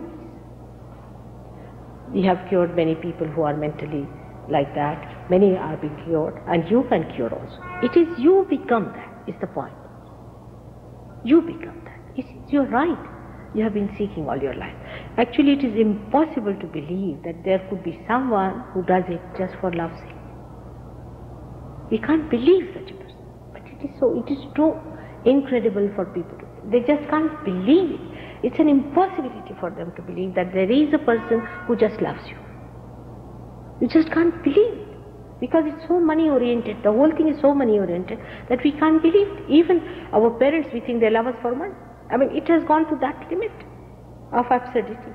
We have cured many people who are mentally like that. Many are being cured, and you can cure also. It is you become that, is the point. You become that. It's your right. You have been seeking all your life. Actually, it is impossible to believe that there could be someone who does it just for love's sake. We can't believe such a person. But it is so incredible for people to, they just can't believe it. It's an impossibility for them to believe that there is a person who just loves you. You just can't believe it. Because it's so money oriented, the whole thing is so money oriented that we can't believe it. Even our parents, we think they love us for money. I mean, it has gone to that limit of absurdity.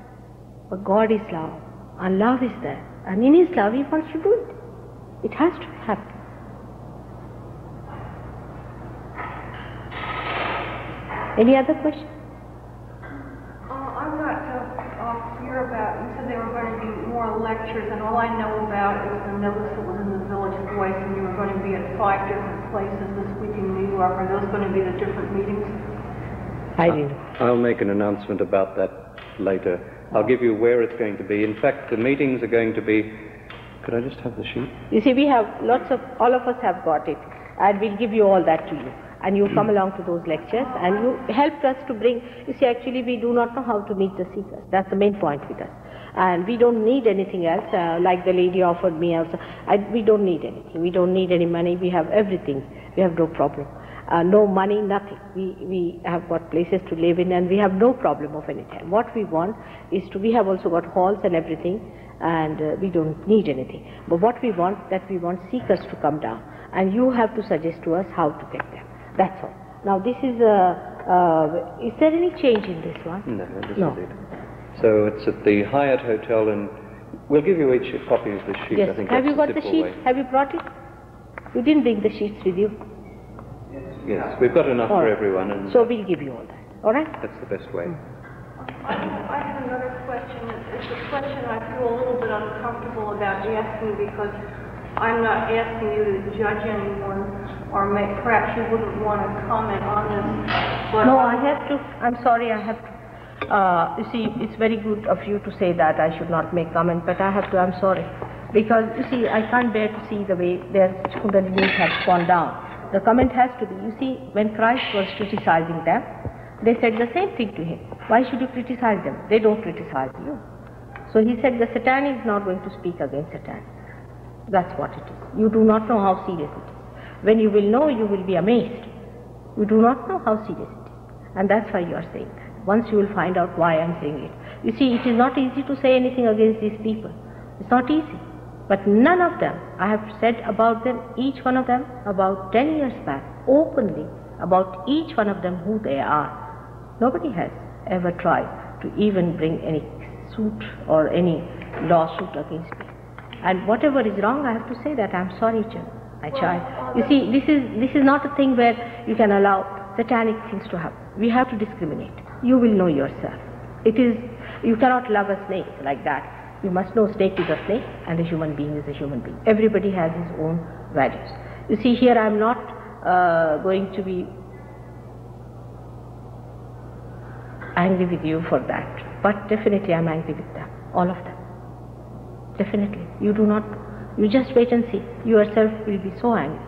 But God is love, and love is there. And in His love, He wants to do it. It has to happen. Any other question? I'm not clear about, you said there were going to be more lectures, and all I know about is the notice that was in the Village Voice, and you were going to be at 5 different places this week in New York. Are those going to be the different meetings? I didn't. I'll make an announcement about that later. I'll give you where it's going to be. In fact, the meetings are going to be... Could I just have the sheet? You see, we have all of us have got it, and we'll give you all that to you. And you come along to those lectures, and you helped us to bring... You see, actually, we do not know how to meet the seekers. That's the main point with us. And we don't need anything else, like the lady offered me also. We don't need anything. We don't need any money. We have everything. We have no problem. No money, nothing. We have got places to live in, and we have no problem of any kind. What we want is to... We have also got halls and everything, and we don't need anything. But what we want, that we want seekers to come down. And you have to suggest to us how to get them. That's all. Now this is there any change in this one? No, this is it. So it's at the Hyatt Hotel, and we'll give you each a copy of the sheet. Yes. I think Have you got the the sheet? Have you brought it? You didn't bring the sheets with you? Yes, we've got enough for everyone. And so we'll give you all that. All right? That's the best way. I have another question. It's a question I feel a little bit uncomfortable about asking, because I'm not asking you to judge anyone, or perhaps you wouldn't want to comment on this. But no, I have to. I'm sorry, I have to. You see, it's very good of you to say that I should not make comment, but I have to. I'm sorry. Because, you see, I can't bear to see the way their Kundalini has gone down. The comment has to be, you see, when Christ was criticizing them, they said the same thing to Him. Why should you criticize them? They don't criticize you. So He said the Satan is not going to speak against Satan. That's what it is. You do not know how serious it is. When you will know, you will be amazed. You do not know how serious it is. And that's why you are saying that. Once you will find out why I am saying it. You see, it is not easy to say anything against these people. It's not easy. But none of them, I have said about them, each one of them, about 10 years back, openly, about each one of them who they are. Nobody has ever tried to even bring any suit or any lawsuit against me. And whatever is wrong, I have to say that I'm sorry, my child. You see, this is not a thing where you can allow satanic things to happen. We have to discriminate. You will know yourself. You cannot love a snake like that. You must know snake is a snake and a human being is a human being. Everybody has his own values. You see, here I'm not going to be angry with you for that, but definitely I'm angry with them, all of them. Definitely. You just wait and see. You yourself will be so angry.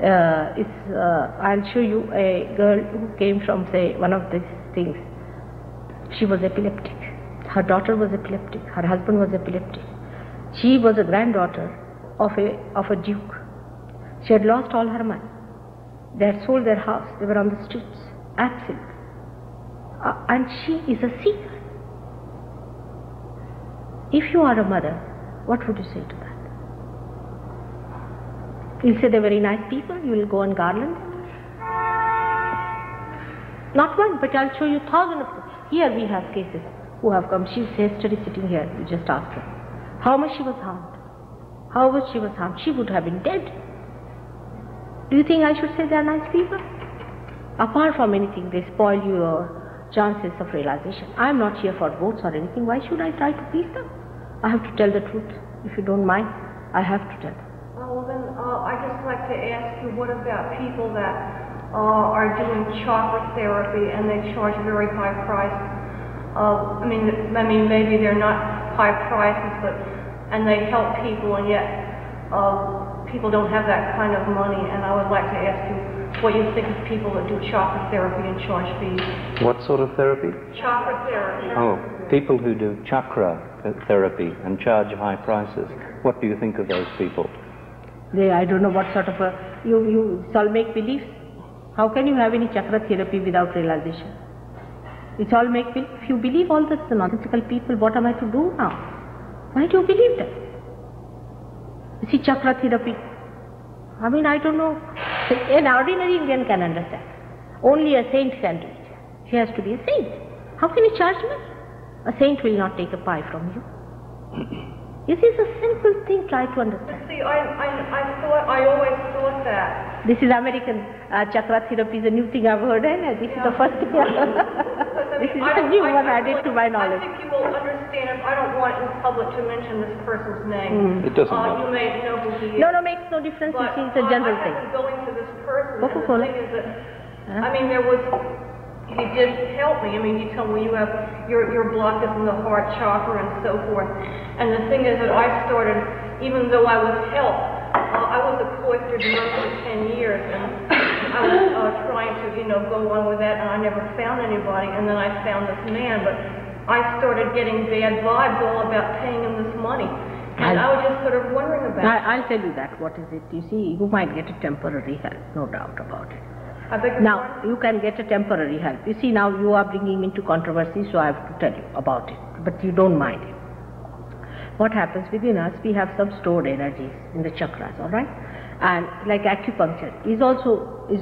I'll show you a girl who came from, say, one of these things. She was epileptic. Her daughter was epileptic. Her husband was epileptic. She was a granddaughter of a duke. She had lost all her money. They had sold their house. They were on the streets. Absolutely. And she is a seeker. If you are a mother, what would you say to that? You'll say they're very nice people. You will go and garland them. Not one, but I'll show you thousands of them. Here we have cases who have come. She's yesterday sitting here. You just ask her how much she was harmed. How much she was harmed? She would have been dead. Do you think I should say they're nice people? Apart from anything, they spoil your chances of realization. I'm not here for votes or anything. Why should I try to please them? I have to tell the truth. If you don't mind, I have to tell them. Well, then I'd just like to ask you, what about people that are doing chakra therapy and they charge very high prices? I mean, maybe they're not high prices, and they help people, and yet people don't have that kind of money. And I would like to ask you what you think of people that do chakra therapy and charge fees. What sort of therapy? Chakra therapy. Oh, people who do chakra therapy and charge high prices. What do you think of those people? I don't know what sort of it's all make beliefs. How can you have any chakra therapy without realization? It's all make believe. If you believe all this, the nonsensical people, what am I to do now? Why do you believe them? You see, chakra therapy. I mean, I don't know. An ordinary Indian can understand. Only a saint can do it. He has to be a saint. How can you charge me? A saint will not take a pie from you. This is a simple thing, try to understand. See, I always thought that. This is American chakra therapy, is a new thing I've heard, and this is the first thing. This is a new one added to my knowledge. I think you will understand. I don't want in public to mention this person's name. It doesn't matter. You may know who he is. No, makes no difference. But It's a general thing. I going to this person. Coca-Cola. And the thing is that, he did help me. I mean, he told me you have your block is in the heart chakra and so forth. And the thing is that I started, even though I was helped, I was a cloistered monk for 10 years, and I was trying to, go on with that, and I never found anybody. And then I found this man, but I started getting bad vibes all about paying him this money. And I was just sort of wondering about it. I'll tell you that. What is it? You see, you might get a temporary help, no doubt about it. Now, you can get a temporary help. You see, now you are bringing me into controversy, so I have to tell you about it. But you don't mind it. What happens within us, we have some stored energies in the chakras, all right? And like acupuncture is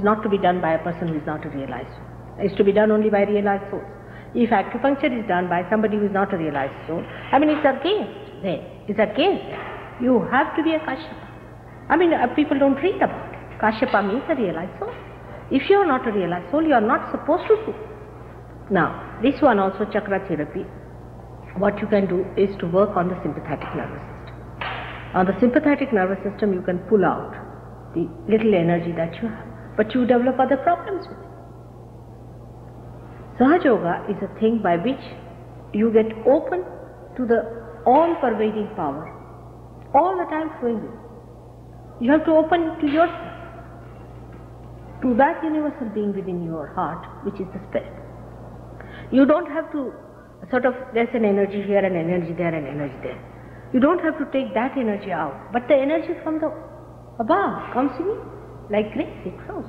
not to be done by a person who is not a realized soul. It's to be done only by realized souls. If acupuncture is done by somebody who is not a realized soul, it's against them. It's against them. You have to be a Kashyapa. People don't read about it. Kashyapa means a realized soul. If you are not a realized soul, you are not supposed to do. Now, this one also, chakra therapy, what you can do is to work on the sympathetic nervous system. On the sympathetic nervous system, you can pull out the little energy that you have, but you develop other problems with it. Sahaja Yoga is a thing by which you get open to the all-pervading power, all the time flowing with you. You have to open to yourself, to that universal being within your heart, which is the spirit. You don't have to there's an energy here, an energy there, an energy there. You don't have to take that energy out, but the energy from the above comes in you, like grace, it flows.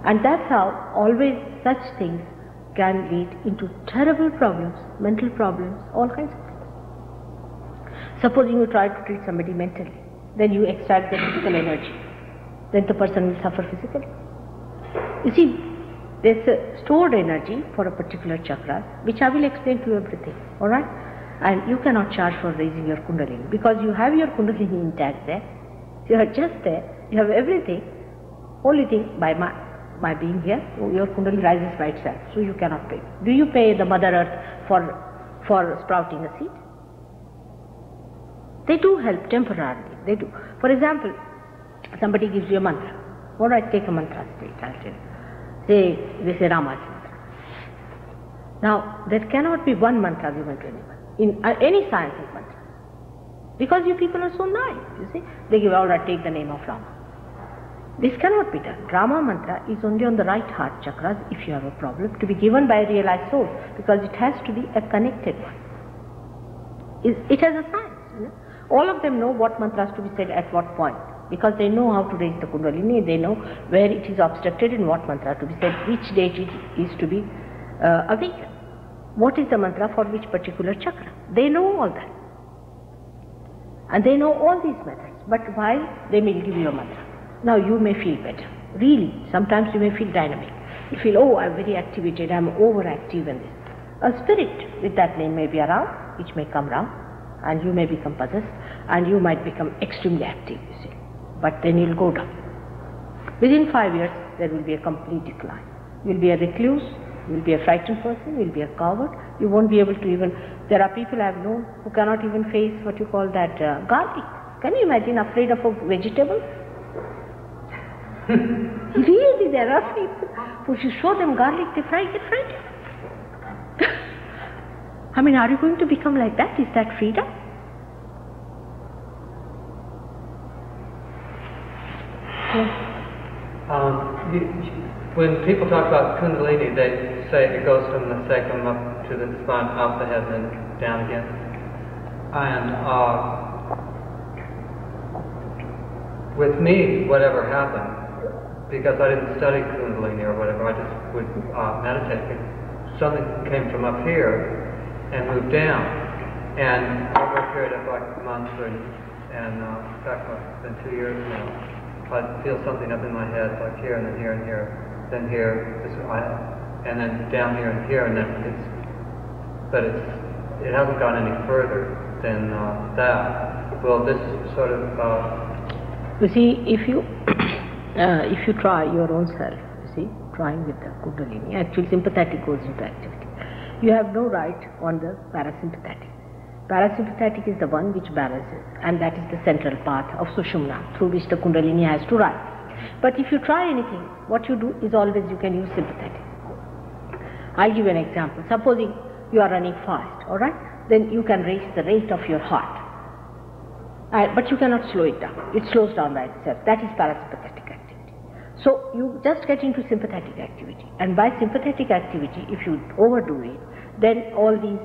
And that's how always such things can lead into terrible problems, mental problems, all kinds of things. Supposing you try to treat somebody mentally, then you extract the physical energy, then the person will suffer physically. You see, There's a stored energy for a particular chakra, which I will explain to you everything, alright? And you cannot charge for raising your Kundalini, because you have your Kundalini intact there. You are just there, you have everything. Only thing, by being here, your Kundalini rises by itself, so you cannot pay. Do you pay the Mother Earth for sprouting a seed? They do help temporarily, they do. For example, somebody gives you a mantra. Alright, take a mantra straight, I'll tell you. They say Rama's mantra. Now, there cannot be one mantra given to anyone, in any scientific mantra. Because you people are so nice, you see. They give, alright, take the name of Rama. This cannot be done. Rama mantra is only on the right heart chakras if you have a problem, to be given by a realized soul, because it has to be a connected one. It has a science, you know. All of them know what mantras to be said at what point, because they know how to raise the Kundalini, they know where it is obstructed and what mantra to be said, which date it is to be awakened. What is the mantra for which particular chakra? They know all that. And they know all these methods. But why? They may give you a mantra. Now you may feel better. Really, sometimes you may feel dynamic. You feel, oh, I'm very activated, I'm overactive in this. A spirit with that name may be around, which may come round, and you may become possessed, and you might become extremely active, you see. But then you'll go down. Within 5 years, there will be a complete decline. You'll be a recluse, you'll be a frightened person, you'll be a coward, you won't be able to even, there are people I've known who cannot even face what you call that garlic. Can you imagine, afraid of a vegetable? Really, there are people who, if you show them garlic, they get frightened. I mean, are you going to become like that? Is that freedom? When people talk about Kundalini, they say it goes from the sacrum up to the spine, out the head, and then down again. And with me, whatever happened, because I didn't study Kundalini or whatever, I just would meditate. Something came from up here and moved down, and over a period of like months and in fact, it's been 2 years now, I feel something up in my head, like here and then here and here, then here, and then down here and here, and then it hasn't gone any further than that. Well, this sort of. You see, if you try your own self, you see, trying with the Kundalini, actually sympathetic goes into activity. You have no right on the parasympathetic. Parasympathetic is the one which balances, and that is the central path of Sushumna, through which the Kundalini has to rise. But if you try anything, what you do is always you can use sympathetic. I'll give you an example. Supposing you are running fast, alright? Then you can raise the rate of your heart. But you cannot slow it down. It slows down by itself. That is parasympathetic activity. So you just get into sympathetic activity. And by sympathetic activity, if you overdo it, then all these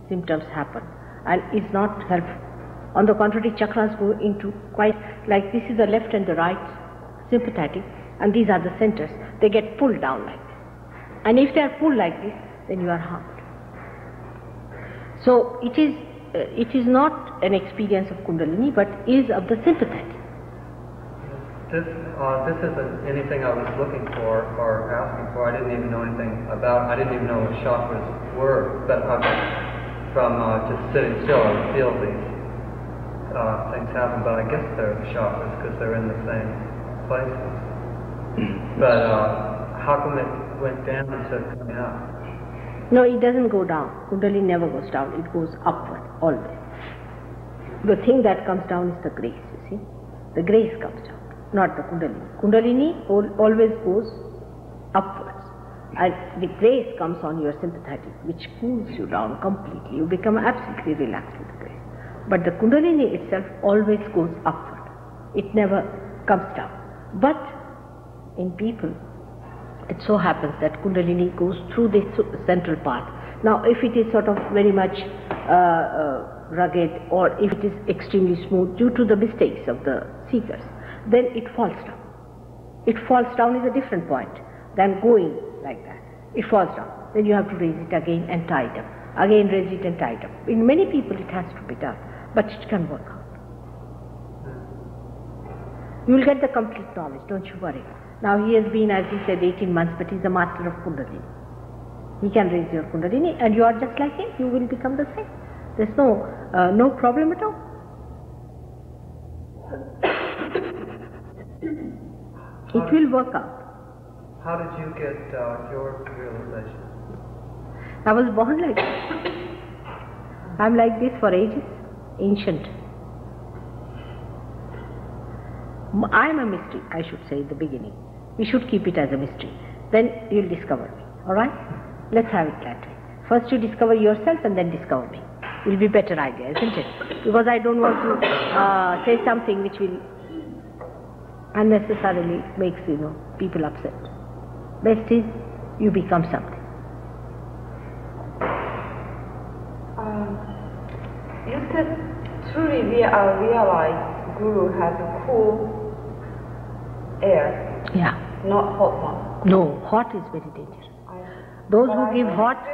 symptoms happen. And it's not helpful. On the contrary, chakras go into quite, like this is the left and the right sympathetic, and these are the centers. They get pulled down like this. And if they are pulled like this, then you are harmed. So it is not an experience of Kundalini, but is of the sympathetic. This isn't anything I was looking for or asking for. I didn't even know anything about. I didn't even know what chakras were. But from just sitting still, I feel these things happen. But I guess they're chakras because they're in the same places. But how come it went down instead of coming up? No, it doesn't go down. Kundalini never goes down. It goes upward, always. The thing that comes down is the grace, you see. The grace comes down, not the Kundalini. Kundalini always goes upwards. And the grace comes on your sympathetic, which cools you down completely. You become absolutely relaxed with the grace. But the Kundalini itself always goes upward. It never comes down. But in people, it so happens that Kundalini goes through this central path. Now, if it is sort of very much rugged, or if it is extremely smooth due to the mistakes of the seekers, then it falls down. It falls down is a different point than going like that. It falls down. Then you have to raise it again and tie it up. Again raise it and tie it up. In many people it has to be done, but it can work out. You will get the complete knowledge, don't you worry. Now he has been, as he said, 18 months, but he's a master of Kundalini. He can raise your Kundalini, and you are just like him. You will become the same. There's no problem at all. It will work out. How did you get your realization? I was born like this. I'm like this for ages, ancient. I'm a mystery, I should say in the beginning. We should keep it as a mystery. Then you'll discover me, alright? Let's have it that way. First you discover yourself and then discover me. It will be a better idea, isn't it? Because I don't want to say something which will unnecessarily makes, people upset. Best is you become something. You said truly we are realized Guru has a cool air, Yeah. not hot one. No, hot is very dangerous. Those who give hot, The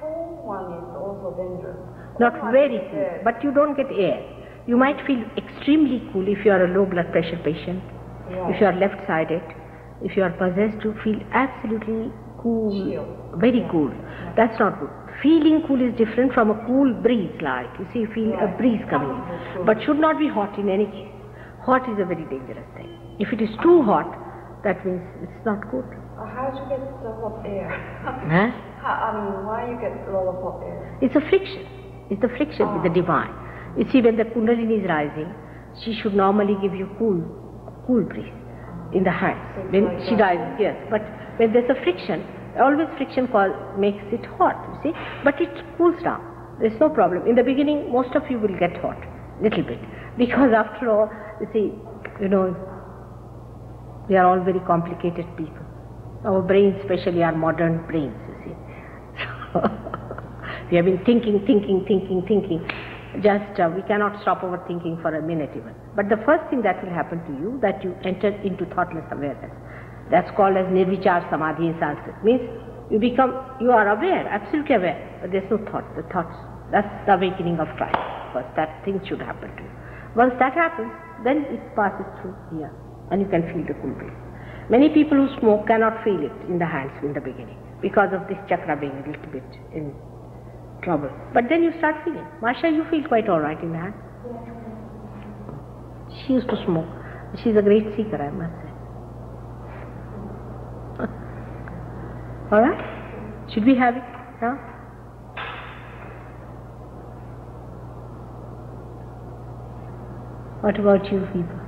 cool one is also dangerous. not Hot one very is cool, there. but you don't get air. You might feel extremely cool if you are a low blood pressure patient, if you are left-sided, if you are possessed, you feel absolutely cool, very cool. That's not good. Feeling cool is different from a cool breeze, like, you see, you feel a breeze coming in. But should not be hot in any case. Hot is a very dangerous thing. If it is too hot, that means it's not good. How do you get the hot air? Huh? Why you get a lot of hot air? It's a friction. It's the friction with the divine. You see, when the Kundalini is rising, she should normally give you cool breeze in the hands. When she rises, yes. But when there's a friction, always friction makes it hot, you see. But it cools down. There's no problem. In the beginning, most of you will get hot, little bit. Because after all, you see, we are all very complicated people. Our brains, especially our modern brains, you see. So, we have been thinking. Just, we cannot stop our thinking for a minute even. But the first thing that will happen to you, that you enter into thoughtless awareness. That's called as Nirvichar Samadhi in Sanskrit. Means you are aware, absolutely aware, but there's no thought. The thoughts, that's the awakening of Christ. First, that thing should happen to you. Once that happens, then it passes through here, and you can feel the cool breeze. Many people who smoke cannot feel it in the hands in the beginning, because of this chakra being a little bit in trouble. But then you start feeling. Masha, you feel quite all right in the hand. She used to smoke. She's a great seeker, I must say. All right? Should we have it now? What about you people?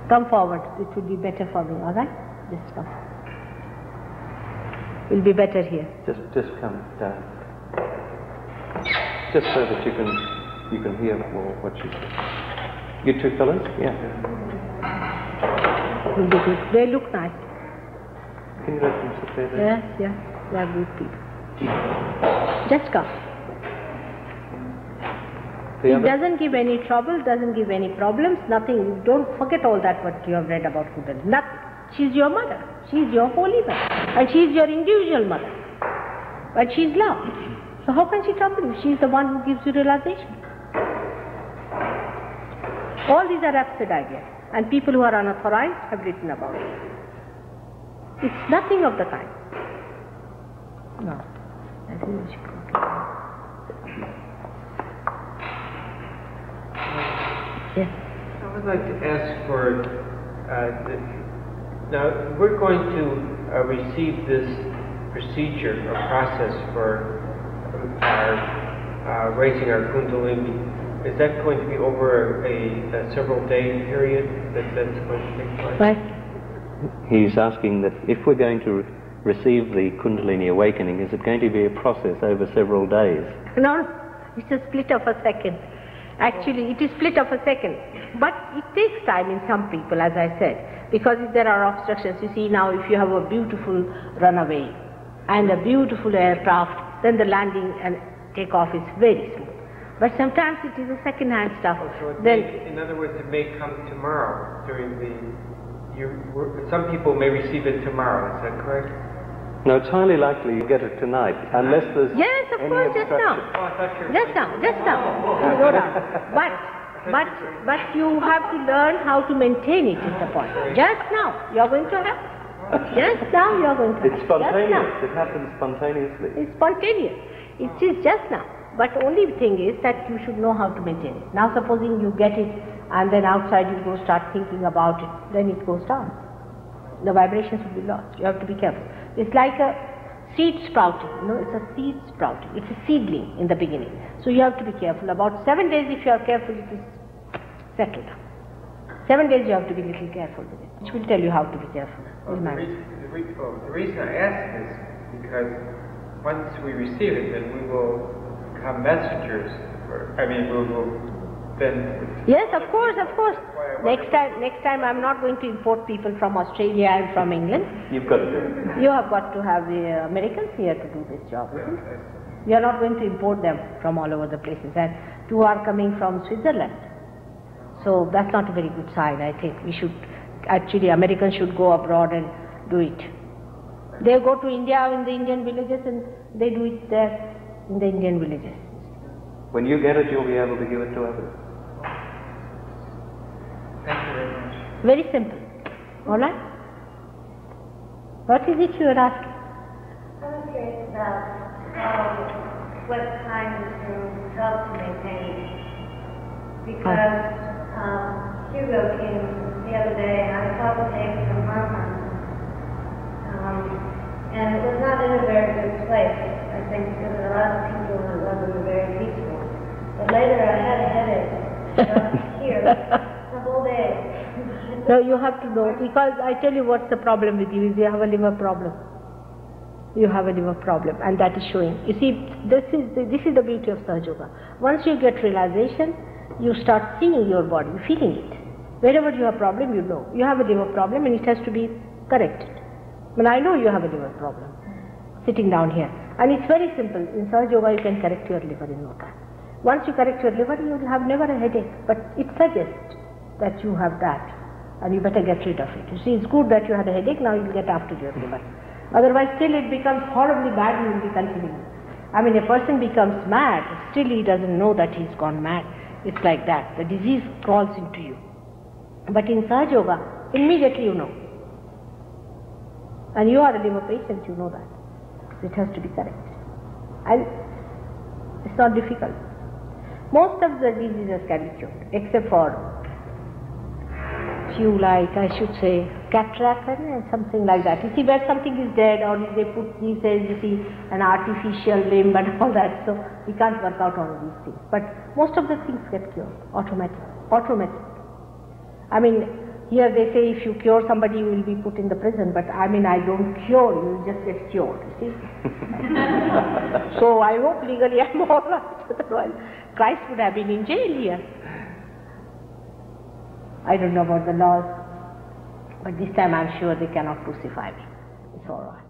Come forward. It would be better for me, all right? Just come. It will be better here. Just come down. Just so that you can hear more what she says. You two fellows? Yeah. It will be good. They look nice. Can you let them sit there? Yes, they are good people. Just come. It doesn't give any trouble, doesn't give any problems, nothing. Don't forget all that what you have read about Kundalini. Nothing. She's your mother. She's your holy mother. And she's your individual mother. But she's love. So how can she trouble you? She's the one who gives you realization. All these are absurd ideas. And people who are unauthorized have written about it. It's nothing of the kind. No. I think we should go. Yes. I would like to ask for, now we're going to receive this procedure or process for our raising our Kundalini. Is that going to be over a several day period that's going to take place? Right. He's asking that if we're going to receive the Kundalini awakening, is it going to be a process over several days? No, it's a split of a second. Actually, it is split of a second. But it takes time in some people, as I said, because if there are obstructions, you see now if you have a beautiful runaway and a beautiful aircraft, then the landing and takeoff is very smooth. But sometimes it is a second-hand stuff. So then, in other words, it may come tomorrow during some people may receive it tomorrow, is that correct? No, it's highly likely you get it tonight, unless there's yes, of any course, just now. obstruction. Oh, I thought you were... Just now. Go down. But but you have to learn how to maintain it is the point. Just now you are going to have. Just now you are going to have. It's spontaneous. It happens spontaneously. It's spontaneous. It is just now. But only thing is that you should know how to maintain it. Now supposing you get it and then outside you go start thinking about it, then it goes down. The vibrations will be lost. You have to be careful. It's like a seed sprouting, it's a seed sprouting. It's a seedling in the beginning. So you have to be careful. About 7 days if you are careful, it is settled down. 7 days you have to be a little careful with it, which will tell you how to be careful. Well, the reason I ask is because once we receive it, then we will become messengers. We will then... Yes, of course. Next time I'm not going to import people from Australia and from England. You've got to do it. You have got to have the Americans here to do this job, isn't it? You are not going to import them from all over the places, and two are coming from Switzerland. So that's not a very good sign. I think we should, actually Americans should go abroad and do it. They go to India in the Indian villages and they do it there in the Indian villages. When you get it, you'll be able to give it to others. Thank you very much. Very simple. Alright? What is it you are asking? I was curious about what kind to help to maintain. Because Hugo came the other day and I saw the tape from Harper. And it was not in a very good place. I think there were a lot of people and it wasn't very peaceful. But later I had a headache here the whole day. No, you have to know, because I tell you what's the problem with you is you have a liver problem. You have a liver problem and that is showing. You see, this is the beauty of Sahaja Yoga. Once you get realization, you start seeing your body, feeling it. Wherever you have a problem, you know. You have a liver problem and it has to be corrected. But I know you have a liver problem, sitting down here. And it's very simple. In Sahaja Yoga, you can correct your liver in no time. Once you correct your liver, you will have never a headache. But it suggests that you have that. And you better get rid of it. You see, it's good that you had a headache, now you will get after your liver. Otherwise, still it becomes horribly bad and you will be continuing. I mean, a person becomes mad, still he doesn't know that he's gone mad. It's like that. The disease crawls into you. But in Sahaja Yoga, immediately you know. And you are a liver patient, you know that. So it has to be corrected. And it's not difficult. Most of the diseases can be cured, except for few, like I should say cataract and something like that. You see, where something is dead, or they put, he says, you see, an artificial limb and all that, so we can't work out all these things. But most of the things get cured automatically. I mean, here they say if you cure somebody you will be put in the prison, but I mean, I don't cure, you will just get cured, you see. So I hope legally I'm all right, otherwise Christ would have been in jail here. I don't know about the laws, but this time I'm sure they cannot crucify me. It's all right.